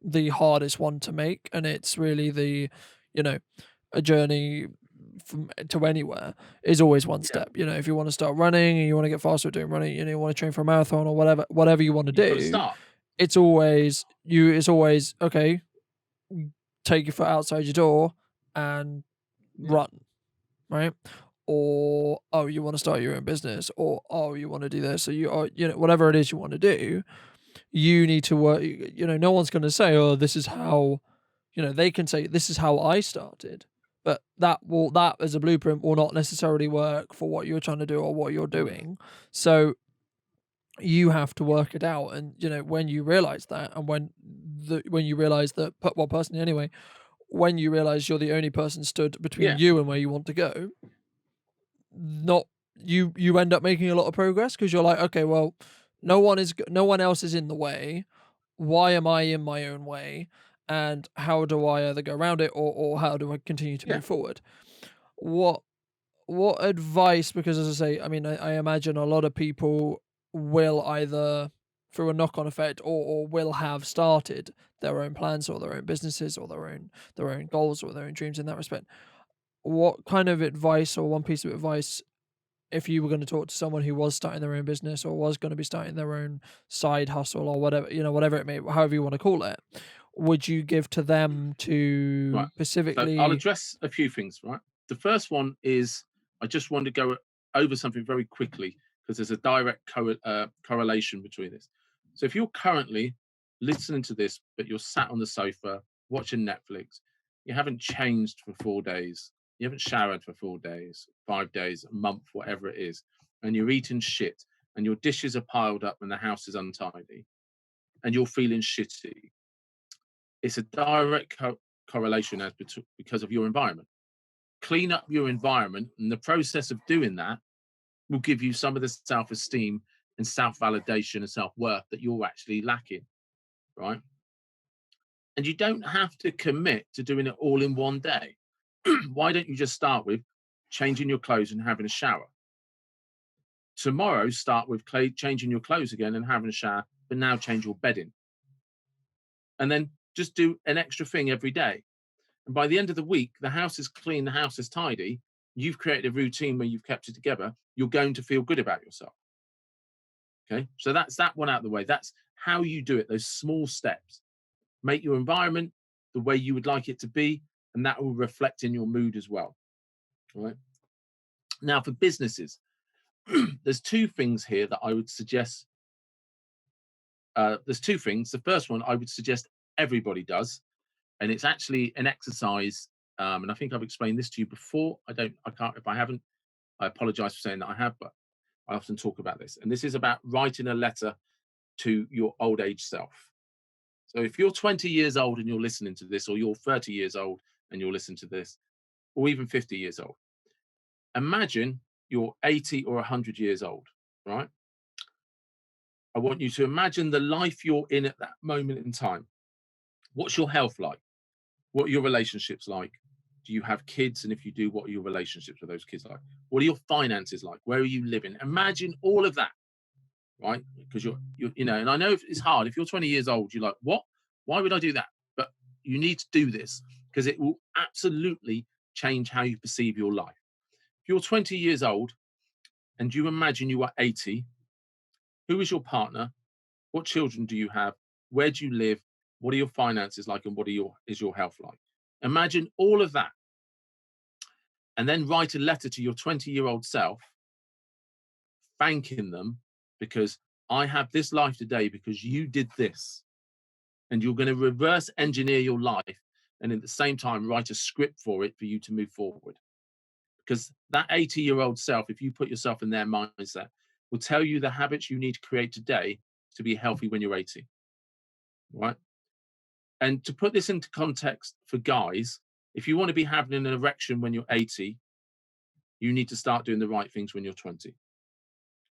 the hardest one to make, and it's really the, you know, a journey from to anywhere is always one Yeah, step. You know, if you want to start running and you want to get faster at doing running, you know, you want to train for a marathon or whatever you want to you've got to do, start. it's always okay, take your foot outside your door and Yeah, run, right? Or oh, you want to start your own business, or oh, you want to do this, or you know, whatever it is you want to do, you need to work. You know, no one's going to say, oh, this is how, you know, they can say this is how I started, but that as a blueprint will not necessarily work for what you're trying to do or what you're yeah, doing. So you have to work it out, and you know, when you realize that, and when you realize that, well, personally anyway, when you realize you're the only person stood between yeah, you and where you want to go, not you end up making a lot of progress because you're like, okay, well, no one else is in the way. Why am I in my own way? And how do I either go around it, or how do I continue to yeah. move forward? What what advice? Because as I say, I mean, I imagine a lot of people will either through a knock-on effect, or will have started their own plans or their own businesses or their own goals or their own dreams in that respect. What kind of advice, or one piece of advice, if you were going to talk to someone who was starting their own business or was going to be starting their own side hustle or whatever, you know, whatever it may, however you want to call it, would you give to them Right. to So I'll specifically? address a few things, right? The first one is I just want to go over something very quickly because there's a direct correlation between this. So if you're currently listening to this, but you're sat on the sofa watching Netflix, you haven't changed for 4 days, you haven't showered for 4 days, 5 days, a month, whatever it is, and you're eating shit and your dishes are piled up and the house is untidy and you're feeling shitty, it's a direct correlation because of your environment. Clean up your environment, and the process of doing that will give you some of the self-esteem and self-validation and self-worth that you're actually lacking, right? And you don't have to commit to doing it all in one day. Why don't you just start with changing your clothes and having a shower? Tomorrow, start with changing your clothes again and having a shower, but now change your bedding. And then just do an extra thing every day. And by the end of the week, the house is clean, the house is tidy. You've created a routine where you've kept it together. You're going to feel good about yourself. Okay. So that's that one out of the way. That's how you do it, those small steps. Make your environment the way you would like it to be, and that will reflect in your mood as well. All right. Now, for businesses, there's two things here that I would suggest. There's two things. The first one I would suggest everybody does, and it's actually an exercise. And I think I've explained this to you before. I can't, if I haven't, I apologize for saying that I have, but I often talk about this. And this is about writing a letter to your old age self. So if you're 20 years old and you're listening to this, or you're 30 years old and you're listening to this, or even 50 years old, imagine you're 80 or 100 years old, right? I want you to imagine the life you're in at that moment in time. What's your health like? What are your relationships like? Do you have kids? And if you do, what are your relationships with those kids like? What are your finances like? Where are you living? Imagine all of that, right? Because you know, and I know it's hard. If you're 20 years old, you're like, what? Why would I do that? But you need to do this because it will absolutely change how you perceive your life. If you're 20 years old and you imagine you are 80, who is your partner? What children do you have? Where do you live? What are your finances like? And is your health like? Imagine all of that and then write a letter to your 20-year-old self, thanking them because I have this life today because you did this. And you're going to reverse engineer your life and at the same time write a script for it for you to move forward. Because that 80-year-old self, if you put yourself in their mindset, will tell you the habits you need to create today to be healthy when you're 80. Right. And to put this into context for guys, if you want to be having an erection when you're 80, you need to start doing the right things when you're 20.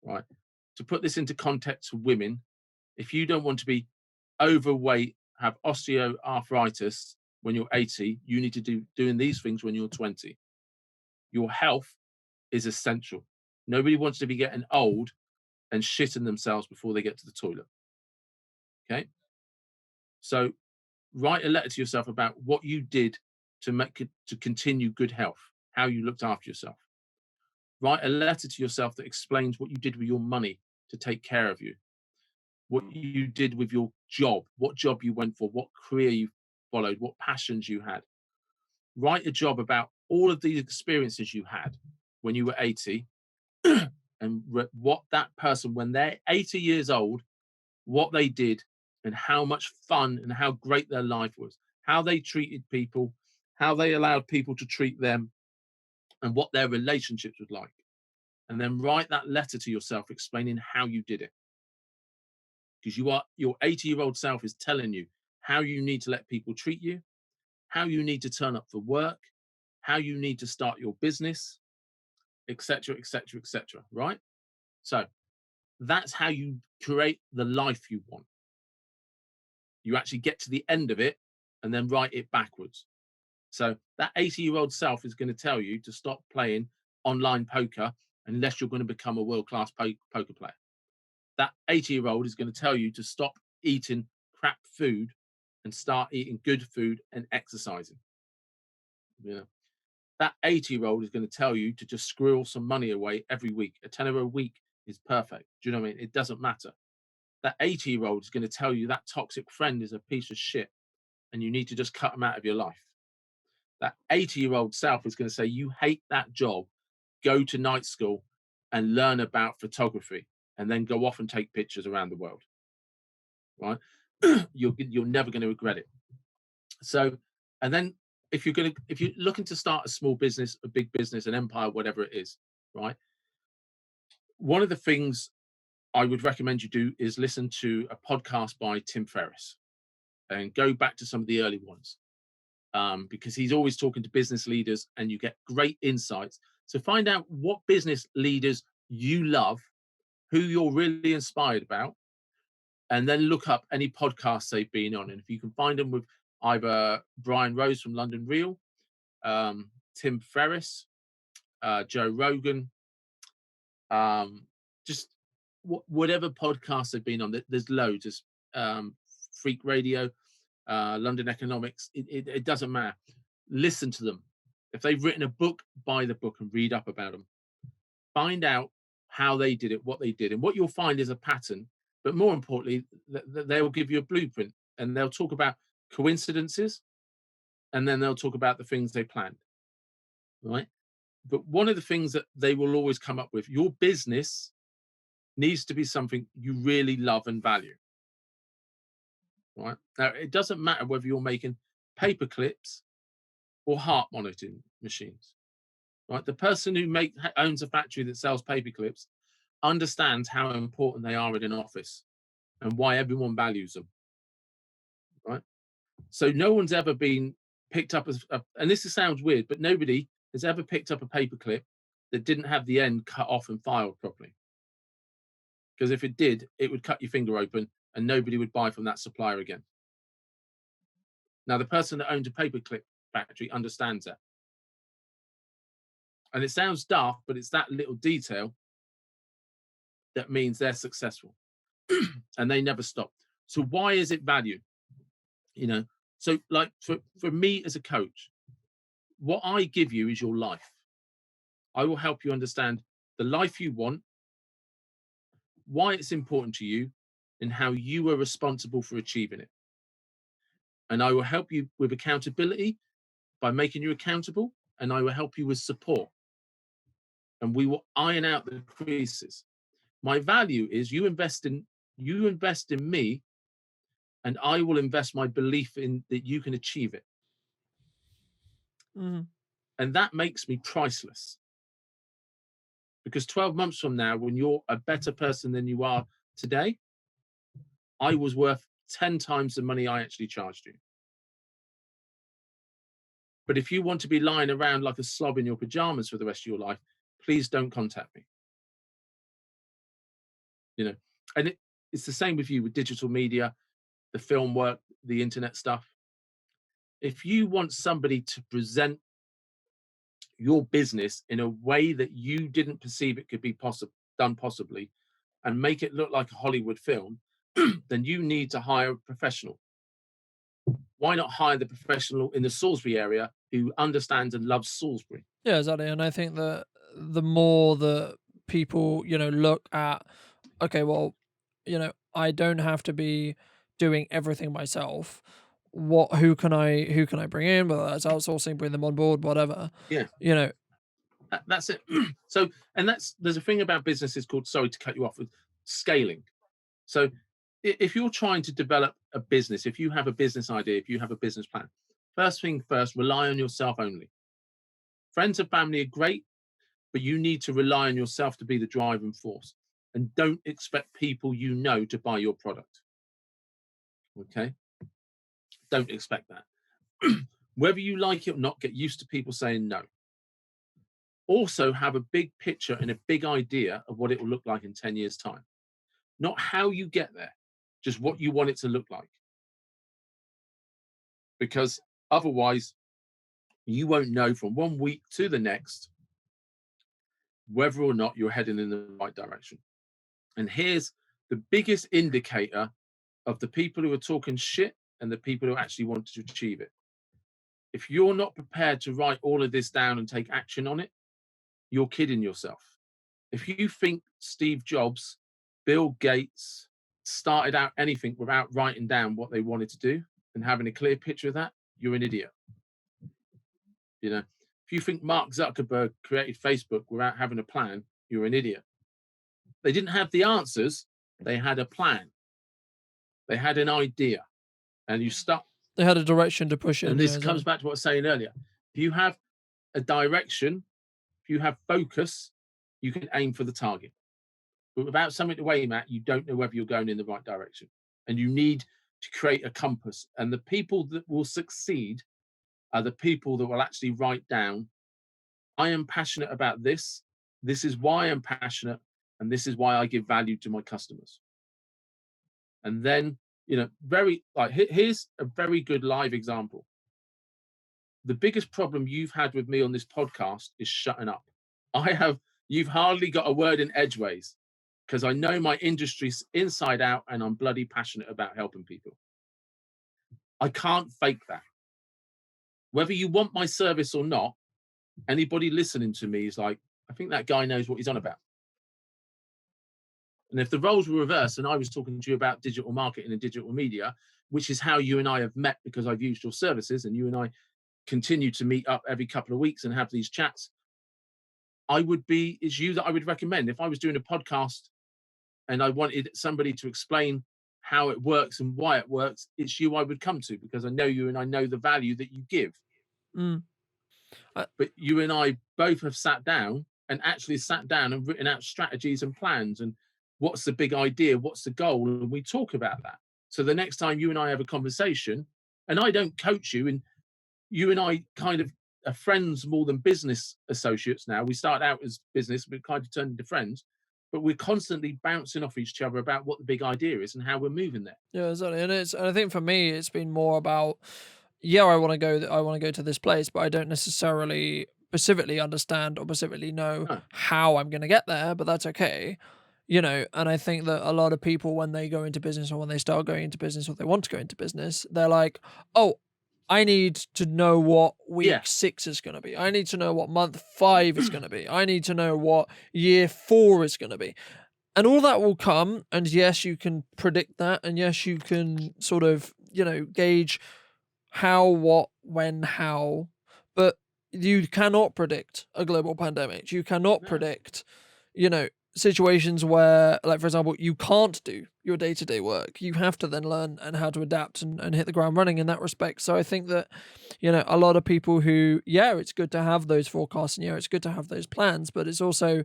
Right. To put this into context for women, if you don't want to be overweight, have osteoarthritis when you're 80, you need to doing these things when you're 20. Your health is essential. Nobody wants to be getting old and shitting themselves before they get to the toilet. Okay. So Write a letter to yourself about what you did to make it, to continue good health, how you looked after yourself. Write a letter to yourself that explains what you did with your money to take care of you, what you did with your job, what job you went for, what career you followed, what passions you had. Write a job about all of these experiences you had when you were 80 and what that person, when they're 80 years old, what they did and how much fun and how great their life was, how they treated people, how they allowed people to treat them, and what their relationships was like. And then write that letter to yourself explaining how you did it. Because your 80-year-old self is telling you how you need to let people treat you, how you need to turn up for work, how you need to start your business, etc., etc., etc. Right? So that's how you create the life you want. You actually get to the end of it and then write it backwards. So that 80-year-old self is going to tell you to stop playing online poker unless you're going to become a world-class poker player. That 80-year-old is going to tell you to stop eating crap food and start eating good food and exercising. Yeah. That 80-year-old is going to tell you to just squirrel some money away every week. A tenner a week is perfect. Do you know what I mean? It doesn't matter. That 80-year-old is going to tell you that toxic friend is a piece of shit and you need to just cut them out of your life. That 80-year-old self is going to say, you hate that job, go to night school and learn about photography and then go off and take pictures around the world. Right? You're never going to regret it. So, and then if you're looking to start a small business, a big business, an empire, whatever it is, right? One of the things I would recommend you do is listen to a podcast by Tim Ferriss and go back to some of the early ones. Because he's always talking to business leaders and you get great insights. So find out what business leaders you love, who you're really inspired about, and then look up any podcasts they've been on. And if you can find them with either Brian Rose from London Real, Tim Ferriss, Joe Rogan, just whatever podcasts they've been on, there's loads. There's Freak Radio, London Economics, it doesn't matter. Listen to them. If they've written a book, buy the book and read up about them. Find out how they did it, what they did. And what you'll find is a pattern, but more importantly, they will give you a blueprint and they'll talk about coincidences and then they'll talk about the things they planned, right? But one of the things that they will always come up with, your business needs to be something you really love and value. Right? Now, it doesn't matter whether you're making paper clips or heart monitoring machines. Right? The person who owns a factory that sells paper clips understands how important they are in an office and why everyone values them. Right? So no one's ever been picked up as, and this sounds weird, but nobody has ever picked up a paper clip that didn't have the end cut off and filed properly. Because if it did, it would cut your finger open and nobody would buy from that supplier again. Now, the person that owns a paperclip factory understands that. And it sounds daft, but it's that little detail that means they're successful and they never stop. So why is it valued? You know, so like for me as a coach, what I give you is your life. I will help you understand the life you want, why it's important to you, and how you are responsible for achieving it. And I will help you with accountability by making you accountable, and I will help you with support. And we will iron out the creases. My value is you invest in me, and I will invest my belief in that you can achieve it. Mm-hmm. And that makes me priceless. Because 12 months from now, when you're a better person than you are today, I was worth 10 times the money I actually charged you. But if you want to be lying around like a slob in your pajamas for the rest of your life, please don't contact me. You know, and it's the same with you with digital media, the film work, the internet stuff. If you want somebody to present your business in a way that you didn't perceive it could be done possibly, and make it look like a Hollywood film, then you need to hire a professional. Why not hire the professional in the Salisbury area who understands and loves Salisbury? Yeah, exactly. And I think that the more that people, look at, okay, well, I don't have to be doing everything myself. Who can I bring in, whether that's outsourcing, bring them on board, whatever. Yeah, You know, that's it. So, and there's a thing about businesses called, sorry to cut you off, with scaling. So if you're trying to develop a business, if you have a business idea, if you have a business plan, first thing first, rely on yourself only. Friends and family are great, but you need to rely on yourself to be the driving force. And don't expect people to buy your product. Okay? Don't expect that. Whether you like it or not, get used to people saying no. Also, have a big picture and a big idea of what it will look like in 10 years' time. Not how you get there, just what you want it to look like. Because otherwise, you won't know from 1 week to the next whether or not you're heading in the right direction. And here's the biggest indicator of the people who are talking shit and the people who actually want to achieve it. If you're not prepared to write all of this down and take action on it, you're kidding yourself. If you think Steve Jobs, Bill Gates started out anything without writing down what they wanted to do and having a clear picture of that, you're an idiot. If you think Mark Zuckerberg created Facebook without having a plan, you're an idiot. They didn't have the answers. They had a plan. They had an idea. And you start. they had a direction to push in. And this yeah, comes back to what I was saying earlier. If you have a direction, if you have focus, you can aim for the target. But without something to aim at, you don't know whether you're going in the right direction. And you need to create a compass. And the people that will succeed are the people that will actually write down, I am passionate about this. This is why I'm passionate. And this is why I give value to my customers. And then, here's a very good live example. The biggest problem you've had with me on this podcast is shutting up. You've hardly got a word in edgeways because I know my industry's inside out and I'm bloody passionate about helping people. I can't fake that. Whether you want my service or not, anybody listening to me is like, I think that guy knows what he's on about. And if the roles were reversed and I was talking to you about digital marketing and digital media, which is how you and I have met because I've used your services and you and I continue to meet up every couple of weeks and have these chats, it's you that I would recommend. If I was doing a podcast and I wanted somebody to explain how it works and why it works, it's you I would come to because I know you and I know the value that you give. But you and I both have sat down and written out strategies and plans and what's the big idea, what's the goal, and we talk about that. So the next time you and I have a conversation, and I don't coach you, and you and I kind of are friends more than business associates now. We started out as business, we kind of turned into friends, but we're constantly bouncing off each other about what the big idea is and how we're moving there. Yeah, exactly. And I think for me, it's been more about, I want to go to this place, but I don't necessarily specifically understand or specifically know how I'm going to get there, but that's okay. And I think that a lot of people, when they go into business or when they start going into business or they want to go into business, they're like, oh, I need to know what week 6 is going to be. I need to know what month 5 is going to be. I need to know what year 4 is going to be. And all that will come. And yes, you can predict that. And yes, you can sort of, gauge how, what, when, how. But you cannot predict a global pandemic. You cannot predict, situations where, like, for example, you can't do your day-to-day work. You have to then learn and how to adapt and hit the ground running in that respect. So I think that, a lot of people who, it's good to have those forecasts and it's good to have those plans, but it's also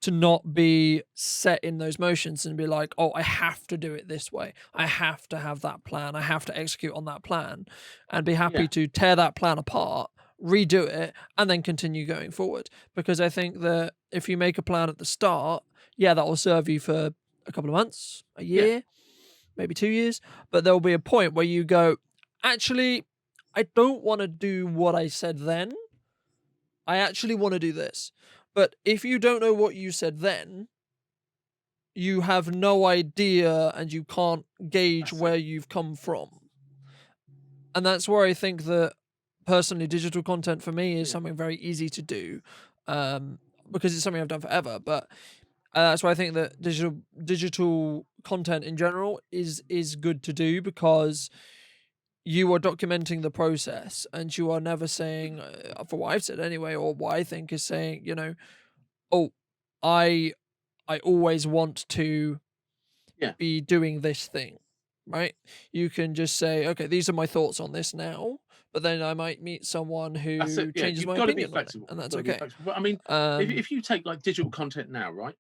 to not be set in those motions and be like, oh, I have to do it this way. I have to have that plan. I have to execute on that plan, and be happy to tear that plan apart, redo it, and then continue going forward. Because I think that if you make a plan at the start, that will serve you for a couple of months, a year, maybe 2 years. But there'll be a point where you go, actually, I don't want to do what I said then. I actually want to do this. But if you don't know what you said then, you have no idea and you can't gauge where you've come from. And that's where I think that personally digital content for me is Yeah. something very easy to do, because it's something I've done forever. But that's why I think that digital content in general is good to do, because you are documenting the process and you are never saying, for what I've said anyway, or what I think is saying, oh, I I always want to Yeah. be doing this thing, right? You can just say, okay, these are my thoughts on this now, but then I might meet someone That's it. who Yeah. changes You've my got to be opinion on it, flexible. and You've that's got to be okay. flexible. But I mean, Um, if you take like digital content now, right?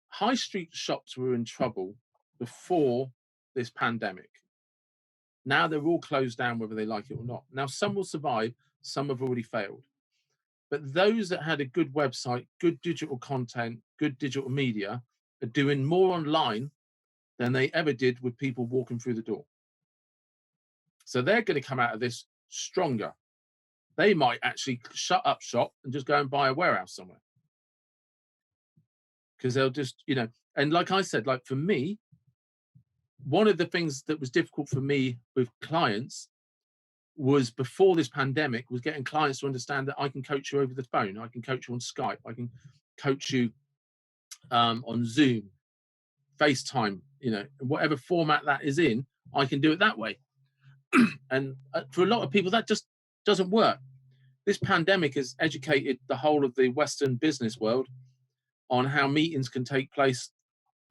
High street shops were in trouble before this pandemic. Now they're all closed down, whether they like it or not. Now, some will survive, some have already failed. But those that had a good website, good digital content, good digital media are doing more online than they ever did with people walking through the door. So they're going to come out of this stronger. They might actually shut up shop and just go and buy a warehouse somewhere, because they'll just, and like I said, like for me, one of the things that was difficult for me with clients was before this pandemic was getting clients to understand that I can coach you over the phone. I can coach you on Skype. I can coach you on Zoom, FaceTime, whatever format that is in, I can do it that way. And for a lot of people, that just doesn't work. This pandemic has educated the whole of the Western business world on how meetings can take place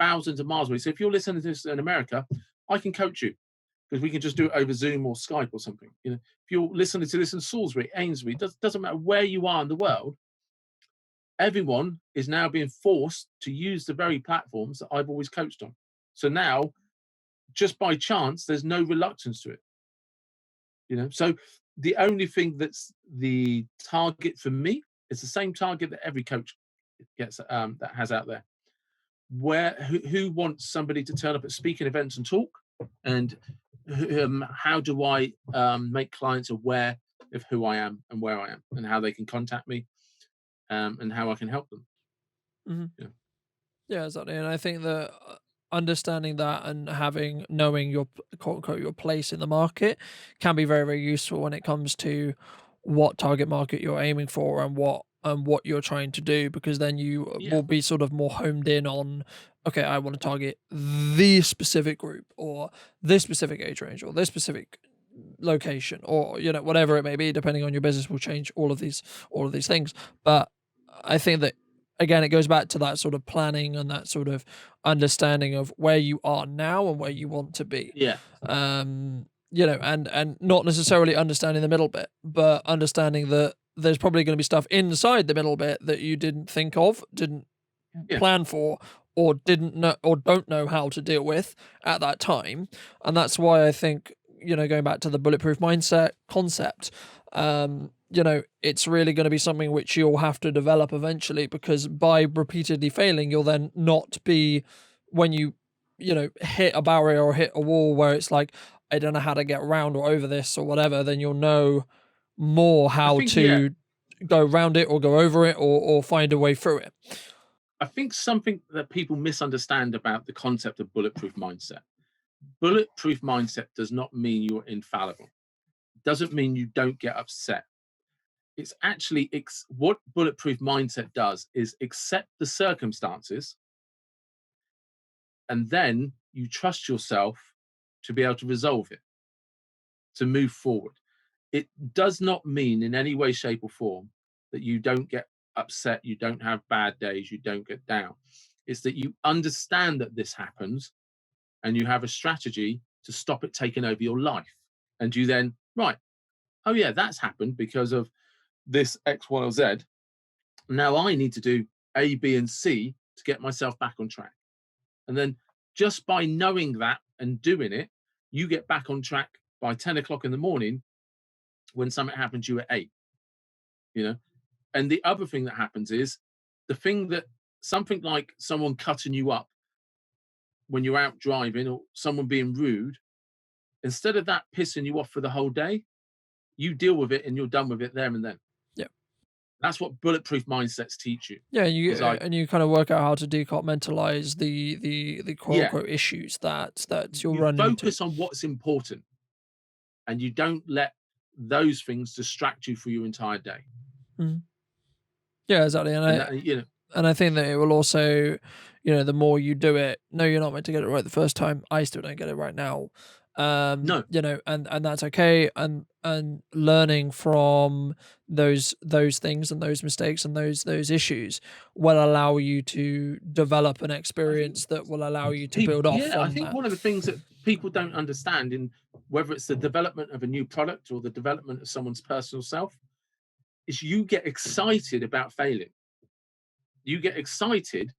thousands of miles away. So if you're listening to this in America, I can coach you, because we can just do it over Zoom or Skype or something. If you're listening to this in Salisbury, Ainsbury, doesn't matter where you are in the world, everyone is now being forced to use the very platforms that I've always coached on. So now, just by chance, there's no reluctance to it. So the only thing that's the target for me is the same target that every coach gets, that has out there. Who wants somebody to turn up at speaking events and talk, and how do I make clients aware of who I am and where I am and how they can contact me, and how I can help them. mhm. Yeah. Yeah, exactly. And I think that understanding that and knowing your quote unquote your place in the market can be very, very useful when it comes to what target market you're aiming for and what you're trying to do, because then you Yeah. will be sort of more homed in on, okay, I want to target this specific group or this specific age range or this specific location, or whatever it may be, depending on your business will change all of these things. But I think that, again, it goes back to that sort of planning and that sort of understanding of where you are now and where you want to be. Yeah. And not necessarily understanding the middle bit, but understanding that there's probably going to be stuff inside the middle bit that you didn't think of, didn't Yeah. plan for, or didn't know or don't know how to deal with at that time. And that's why I think, going back to the bulletproof mindset concept, it's really going to be something which you'll have to develop eventually, because by repeatedly failing, you'll then not be, when you hit a barrier or hit a wall where it's like, I don't know how to get around or over this or whatever, then you'll know more I how think, yeah, to go around it or go over it, or find a way through it. I think something that people misunderstand about the concept of bulletproof mindset. Bulletproof mindset does not mean you're infallible. It doesn't mean you don't get upset. It's actually what bulletproof mindset does is accept the circumstances, and then you trust yourself to be able to resolve it, to move forward. It does not mean in any way, shape, or form that you don't get upset, you don't have bad days, you don't get down. It's that you understand that this happens and you have a strategy to stop it taking over your life. And you then, right, oh yeah, that's happened because of this X, Y, or Z. Now I need to do A, B, and C to get myself back on track. And then just by knowing that and doing it, you get back on track by 10 o'clock in the morning when something happens to you at 8. And the other thing that happens is the thing that something like someone cutting you up when you're out driving, or someone being rude, instead of that pissing you off for the whole day, you deal with it and you're done with it there and then. Yeah. That's what bulletproof mindsets teach you. Yeah, and you It's like, and you kind of work out how to decompartmentalize the quote yeah, unquote issues that you'll you run into. focus on what's important. and you don't let those things distract you for your entire day. Mhm. Yeah, exactly. And that, you know, And I think that it will also, the more you do it, no, you're not meant to get it right the first time. I still don't get it right now. no, And that's okay. And learning from those things and those mistakes and those issues will allow you to develop an I think experience that will allow you to build off yeah, I on think that. one of the things that people don't understand, in whether it's the development of a new product or the development of someone's personal self, is you get excited about failing. You get excited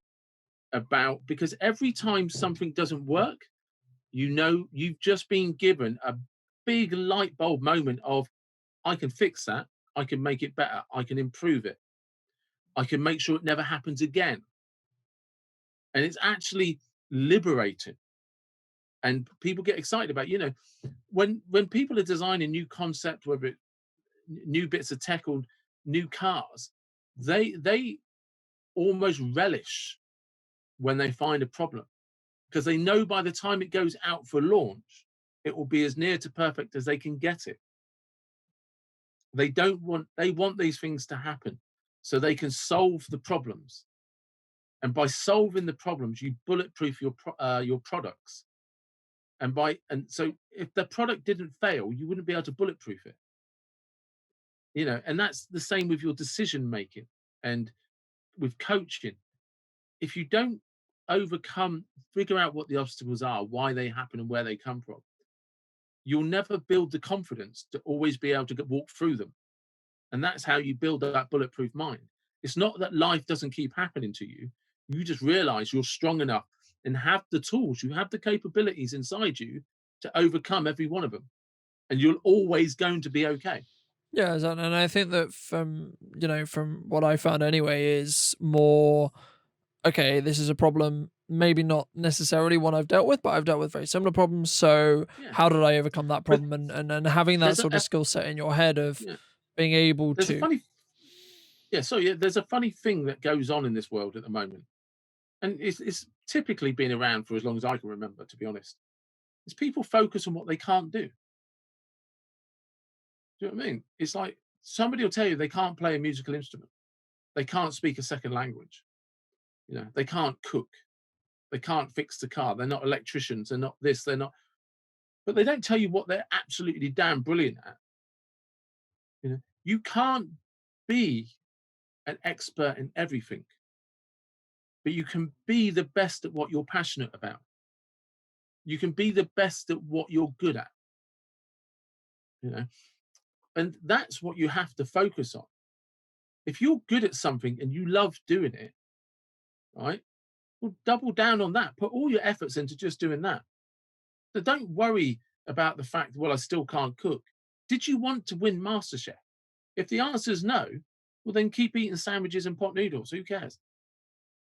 about, because every time something doesn't work, you've just been given a big light bulb moment of, I can fix that, I can make it better, I can improve it, I can make sure it never happens again. And it's actually liberating. And people get excited about, when people are designing new concept, whether it new bits of tech or new cars, they almost relish when they find a problem, because they know by the time it goes out for launch, it will be as near to perfect as they can get it. They want these things to happen so they can solve the problems. And by solving the problems, you bulletproof your products. And so if the product didn't fail, you wouldn't be able to bulletproof it. And that's the same with your decision making and with coaching. If you don't figure out what the obstacles are, why they happen, and where they come from, you'll never build the confidence to always be able to walk through them. And that's how you build that bulletproof mind. It's not that life doesn't keep happening to you. You just realize you're strong enough and have the tools, you have the capabilities inside you to overcome every one of them. And you're always going to be okay. Yeah, and I think that from what I found anyway is more, okay, this is a problem, maybe not necessarily one I've dealt with, but I've dealt with very similar problems. So Yeah. how did I overcome that But problem? And having that there's sort of skill set in your head of yeah, being able there's a to. funny there's a funny thing that goes on in this world at the moment. And it's typically been around for as long as I can remember, to be honest. Is people focus on what they can't do. Do you know what I mean? It's like somebody will tell you they can't play a musical instrument. They can't speak a second language. They can't cook. They can't fix the car. They're not electricians. They're not this. They're not. But they don't tell you what they're absolutely damn brilliant at. You can't be an expert in everything, but you can be the best at what you're passionate about. You can be the best at what you're good at. You know, and that's what you have to focus on. If you're good at something and you love doing it, right? Well, double down on that. Put all your efforts into just doing that. So don't worry about the fact, well, I still can't cook. Did you want to win MasterChef? If the answer is no, well, then keep eating sandwiches and pot noodles. Who cares?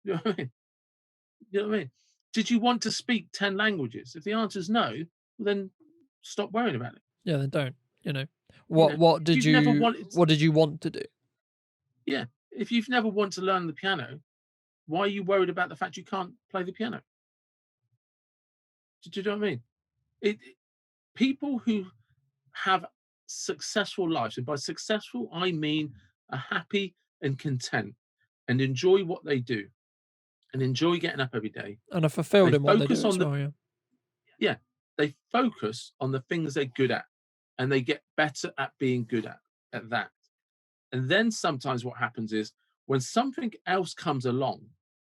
You know what I mean? You know what I mean? Did you want to speak 10 languages? If the answer is no, well, then stop worrying about it. Yeah, then don't. You know You what? know, What if did you've never you? wanted, What did you want to do? yeah, if you've never wanted to learn the piano, why are you worried about the fact you can't play the piano? Do you know what I mean? People who have successful lives, and by successful, I mean are happy and content and enjoy what they do and enjoy getting up every day. And are They fulfilled in what they focus do on as well. Yeah. yeah, they focus on the things they're good at and they get better at being good at that. And then sometimes what happens is when something else comes along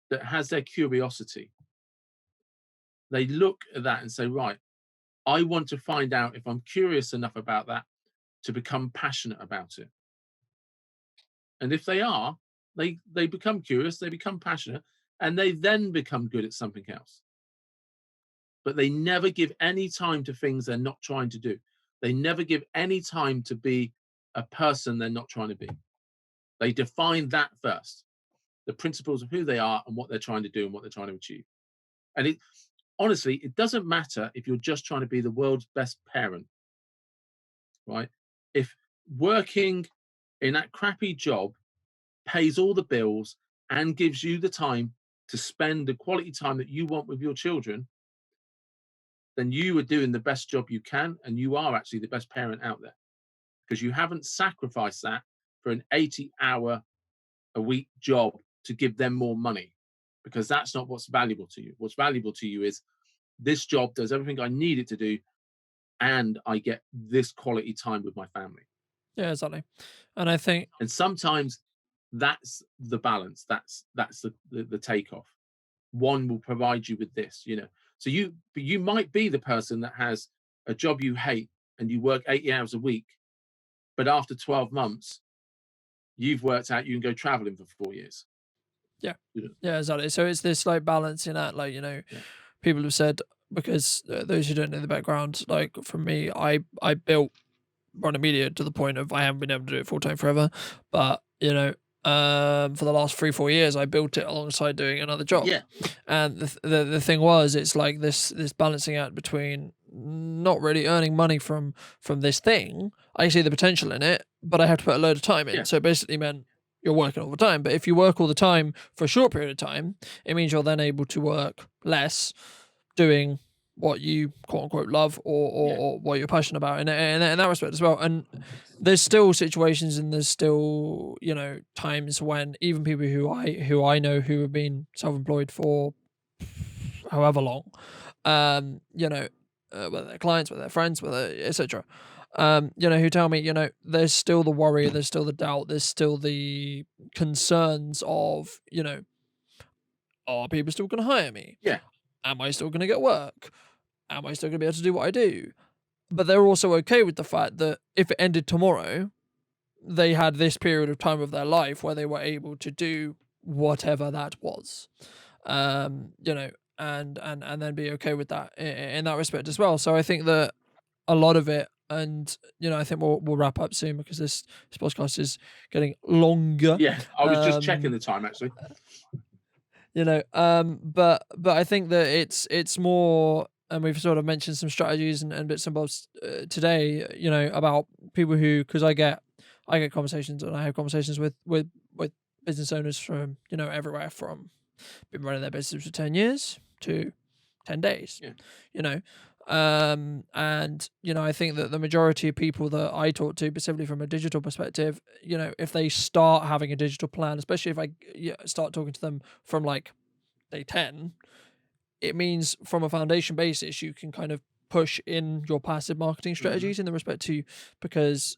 that has their curiosity, they look at that and say, right, I want to find out if I'm curious enough about that to become passionate about it. And if they are, they become curious, they become passionate, and they then become good at something else. But they never give any time to things they're not trying to do. They never give any time to be a person they're not trying to be. They define that first, the principles of who they are and what they're trying to do and what they're trying to achieve. And honestly, it doesn't matter if you're just trying to be the world's best parent, right? If working in that crappy job pays all the bills and gives you the time to spend the quality time that you want with your children, then you are doing the best job you can, and you are actually the best parent out there, because you haven't sacrificed that for an 80-hour a week job to give them more money, because that's not what's valuable to you. What's valuable to you is this job does everything I need it to do, and I get this quality time with my family. Yeah, exactly. And I think, And sometimes that's the balance. That's the takeoff. One will provide you with this, So you might be the person that has a job you hate and you work 80 hours a week, but after 12 months, you've worked out you can go traveling for 4 years. yeah, You know? yeah, exactly. So it's this like balancing act, like, Yeah. people have said, because those who don't know the background, like for me, I built running media to the point of I haven't been able to do it full time forever, but for the last 3-4 years I built it alongside doing another job. Yeah. And the thing was, it's like this balancing act between not really earning money from this thing. I see the potential in it, but I have to put a load of time in. Yeah. So it basically meant you're working all the time. But if you work all the time for a short period of time, it means you're then able to work less, doing what you quote unquote love or what you're passionate about in that respect as well. And there's still situations and there's still times when even people who I know who have been self-employed for however long, whether they're clients, whether they're friends, whether etc. Who tell me, there's still the worry, there's still the doubt, there's still the concerns of, are people still going to hire me? Yeah. Am I still going to get work? Am I still going to be able to do what I do? But they're also okay with the fact that if it ended tomorrow, they had this period of time of their life where they were able to do whatever that was, and then be okay with that in that respect as well. So I think that a lot of it, and I think we'll wrap up soon because this podcast is getting longer. Yeah, I was just checking the time actually. But I think that it's more, and we've sort of mentioned some strategies and bits and bobs today, about people who, because I get conversations and I have conversations with business owners from everywhere from been running their business for 10 years to 10 days. Yeah. And I think that the majority of people that I talk to, specifically from a digital perspective, if they start having a digital plan, especially if I start talking to them from like day 10, it means from a foundation basis you can kind of push in your passive marketing strategies in the respect to, because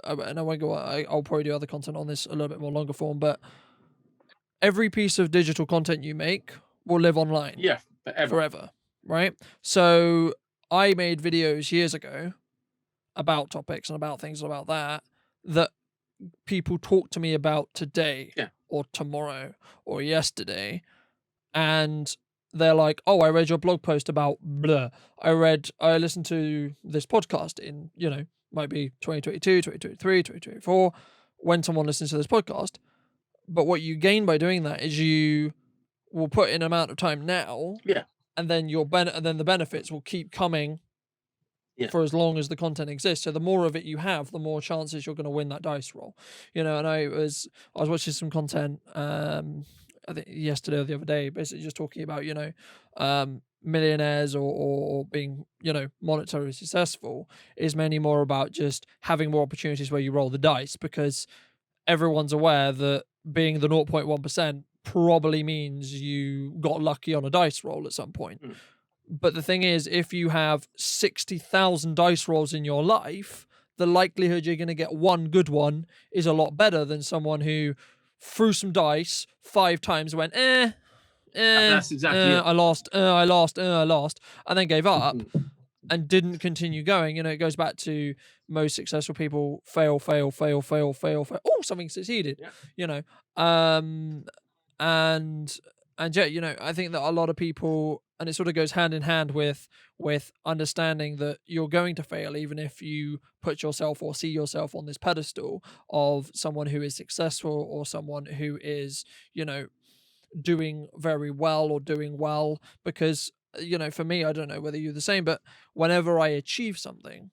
and I won't go, I'll probably do other content on this a little bit more longer form, but every piece of digital content you make will live online. Yeah, forever, right? So I made videos years ago about topics and about things about that people talk to me about today or tomorrow or yesterday, and they're like, oh, I read your blog post about blah. I listened to this podcast in, might be 2022, 2023, 2024, when someone listens to this podcast. But what you gain by doing that is you will put in an amount of time now, and then the benefits will keep coming for as long as the content exists. So the more of it you have, the more chances you're going to win that dice roll. And I was watching some content, I think yesterday or the other day, basically just talking about millionaires or being monetarily successful is mainly more about just having more opportunities where you roll the dice, because everyone's aware that being the 0.1% probably means you got lucky on a dice roll at some point. But the thing is, if you have 60,000 dice rolls in your life, the likelihood you're going to get one good one is a lot better than someone who threw some dice 5 times, went, that's exactly it. I lost, and then gave up and didn't continue going. It goes back to most successful people fail. Oh, something succeeded. I think that a lot of people, and it sort of goes hand in hand with understanding that you're going to fail, even if you put yourself or see yourself on this pedestal of someone who is successful or someone who is, doing very well or doing well. Because, for me, I don't know whether you're the same, but whenever I achieve something,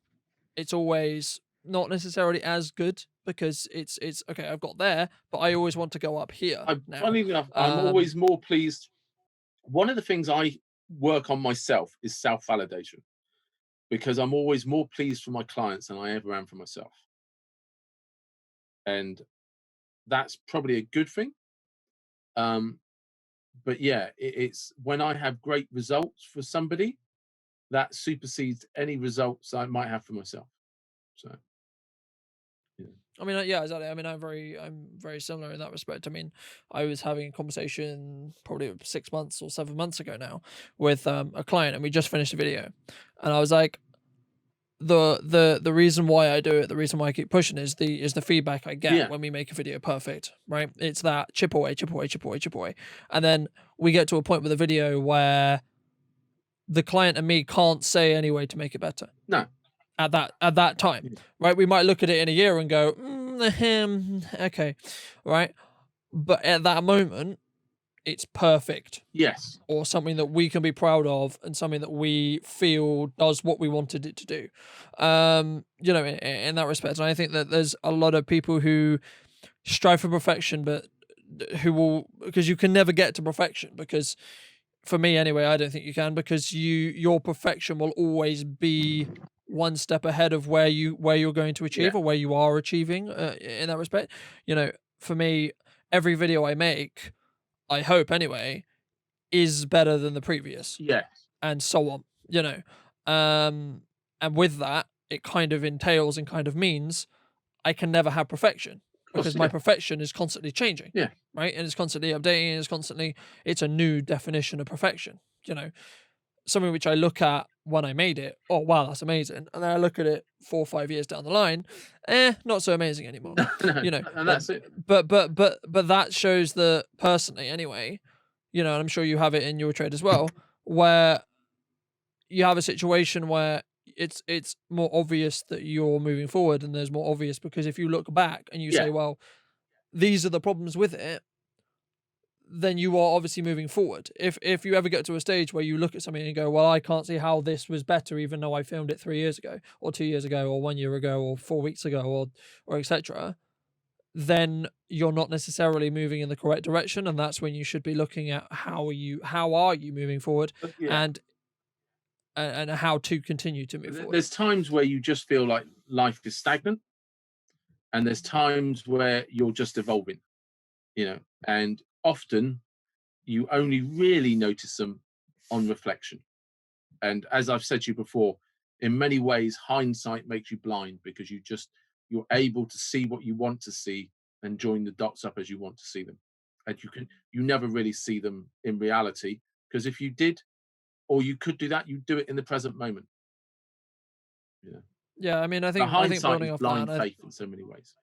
it's always not necessarily as good, because it's okay, I've got there, but I always want to go up here. Funny enough, I'm always more pleased. One of the things I work on myself is self-validation, because I'm always more pleased for my clients than I ever am for myself. And that's probably a good thing. Um, but yeah, it's when I have great results for somebody, that supersedes any results I might have for myself. So, yeah. I mean, yeah, exactly. I mean, I'm very similar in that respect. I mean, I was having a conversation probably 6 months or 7 months ago now with a client, and we just finished a video, and I was like, the reason why I do it, the reason why I keep pushing is the feedback I get Yeah. when we make a video perfect, right? It's that chip away, chip away, chip away, chip away, and then we get to a point with the video where the client and me can't say any way to make it better No. at that time, Yeah. right? We might look at it in a year and go, okay, right? But at that moment, it's perfect, Yes. or something that we can be proud of, and something that we feel does what we wanted it to do. In that respect, and I think that there's a lot of people who strive for perfection, but who will, because you can never get to perfection, because for me anyway, I don't think you can, because your perfection will always be one step ahead of where you're going to achieve, Yeah. or where you are achieving, in that respect. For me, every video I make, I hope anyway, is better than the previous, Yes. and so on, and with that, it kind of entails and kind of means I can never have perfection, Of course. because my Yeah. perfection is constantly changing. Yeah. Right. And it's constantly updating, and it's a new definition of perfection, something which I look at when I made it, oh wow, that's amazing. And then I look at it 4 or 5 years down the line, not so amazing anymore. No, and But that's it. but that shows that personally anyway, and I'm sure you have it in your trade as well, where you have a situation where it's more obvious that you're moving forward, and there's more obvious, because if you look back and you Yeah. say, well, these are the problems with it, then you are obviously moving forward. If you ever get to a stage where you look at something and go, well, I can't see how this was better, even though I filmed it 3 years ago, or 2 years ago, or 1 year ago, or 4 weeks ago, or etc., then you're not necessarily moving in the correct direction, and that's when you should be looking at how are you moving forward, Yeah. and how to continue to move forward. There's times where you just feel like life is stagnant, and there's times where you're just evolving, and often you only really notice them on reflection. And as I've said to you before, in many ways, hindsight makes you blind, because you're able to see what you want to see and join the dots up as you want to see them. And you never really see them in reality, because if you did, or you could do that, you do it in the present moment. Yeah, I mean, I The think hindsight building is off blind that, faith in so many ways.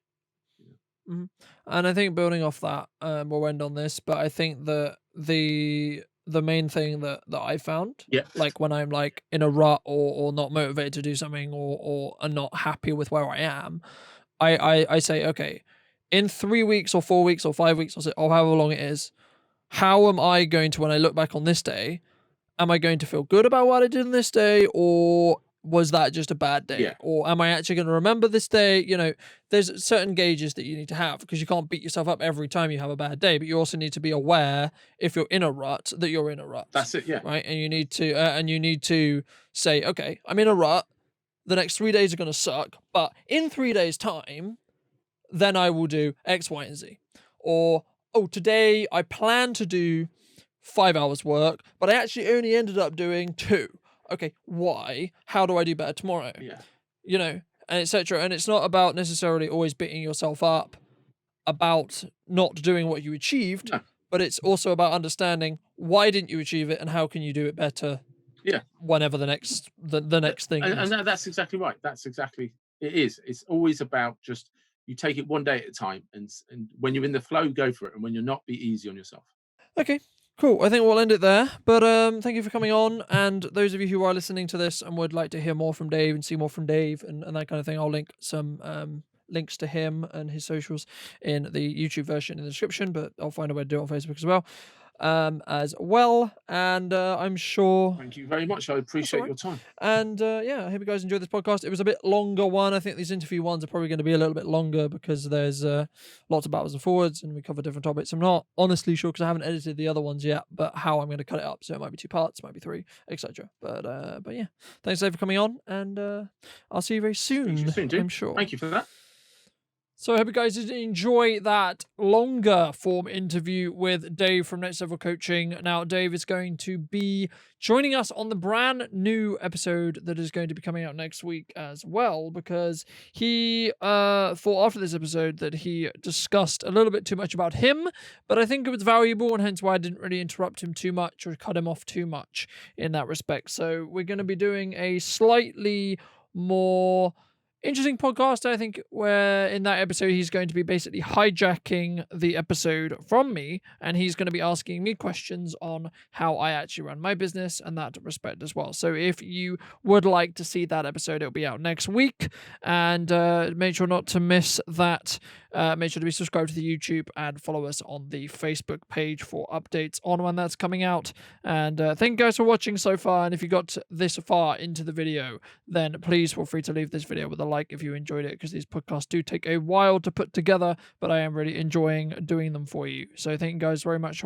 Mhm. And I think building off that, we'll end on this, but I think that the main thing that I found, Yeah. like when I'm like in a rut, or not motivated to do something, or are not happy with where I am, I say, okay, in 3 weeks or 4 weeks or 5 weeks, or however long it is, how am I going to, when I look back on this day, am I going to feel good about what I did on this day, or was that just a bad day? Yeah. Or am I actually going to remember this day? There's certain gauges that you need to have, because you can't beat yourself up every time you have a bad day, but you also need to be aware, if you're in a rut, that you're in a rut. That's it. Yeah. Right. And you need to say, okay, I'm in a rut. The next 3 days are going to suck, but in 3 days' time, then I will do X, Y, and Z. Or, oh, today I plan to do 5 hours work, but I actually only ended up doing 2. Okay, why? How do I do better tomorrow? Yeah. And etc. And it's not about necessarily always beating yourself up about not doing what you achieved, No. but it's also about understanding, why didn't you achieve it, and how can you do it better? Yeah. Whenever the next thing is. And that's exactly right. That's exactly it is. It's always about just, you take it one day at a time, and when you're in the flow, go for it, and when you're not, be easy on yourself. Okay, cool. I think we'll end it there. But thank you for coming on. And those of you who are listening to this and would like to hear more from Dave and see more from Dave, and that kind of thing, I'll link some links to him and his socials in the YouTube version in the description, but I'll find a way to do it on Facebook as well. as well. And I'm sure. Thank you very much. I appreciate right. your time. And yeah, I hope you guys enjoyed this podcast. It was a bit longer one. I think these interview ones are probably going to be a little bit longer because there's lots of backwards and forwards and we cover different topics. I'm not honestly sure because I haven't edited the other ones yet, but how I'm going to cut it up. So it might be 2 parts, might be 3, etc. But yeah, thanks Dave for coming on, and I'll see you very soon. I'm sure. Thank you for that. So I hope you guys did enjoy that longer form interview with Dave from Next Level Coaching. Now, Dave is going to be joining us on the brand new episode that is going to be coming out next week as well, because he thought after this episode that he discussed a little bit too much about him, but I think it was valuable, and hence why I didn't really interrupt him too much or cut him off too much in that respect. So we're going to be doing a slightly more interesting podcast, I think, where in that episode he's going to be basically hijacking the episode from me, and he's going to be asking me questions on how I actually run my business and that respect as well. So if you would like to see that episode, it'll be out next week, and make sure not to miss that. Make sure to be subscribed to the YouTube and follow us on the Facebook page for updates on when that's coming out. And thank you guys for watching so far, and if you got this far into the video, then please feel free to leave this video with a like if you enjoyed it, because these podcasts do take a while to put together, but I am really enjoying doing them for you. So thank you guys very much for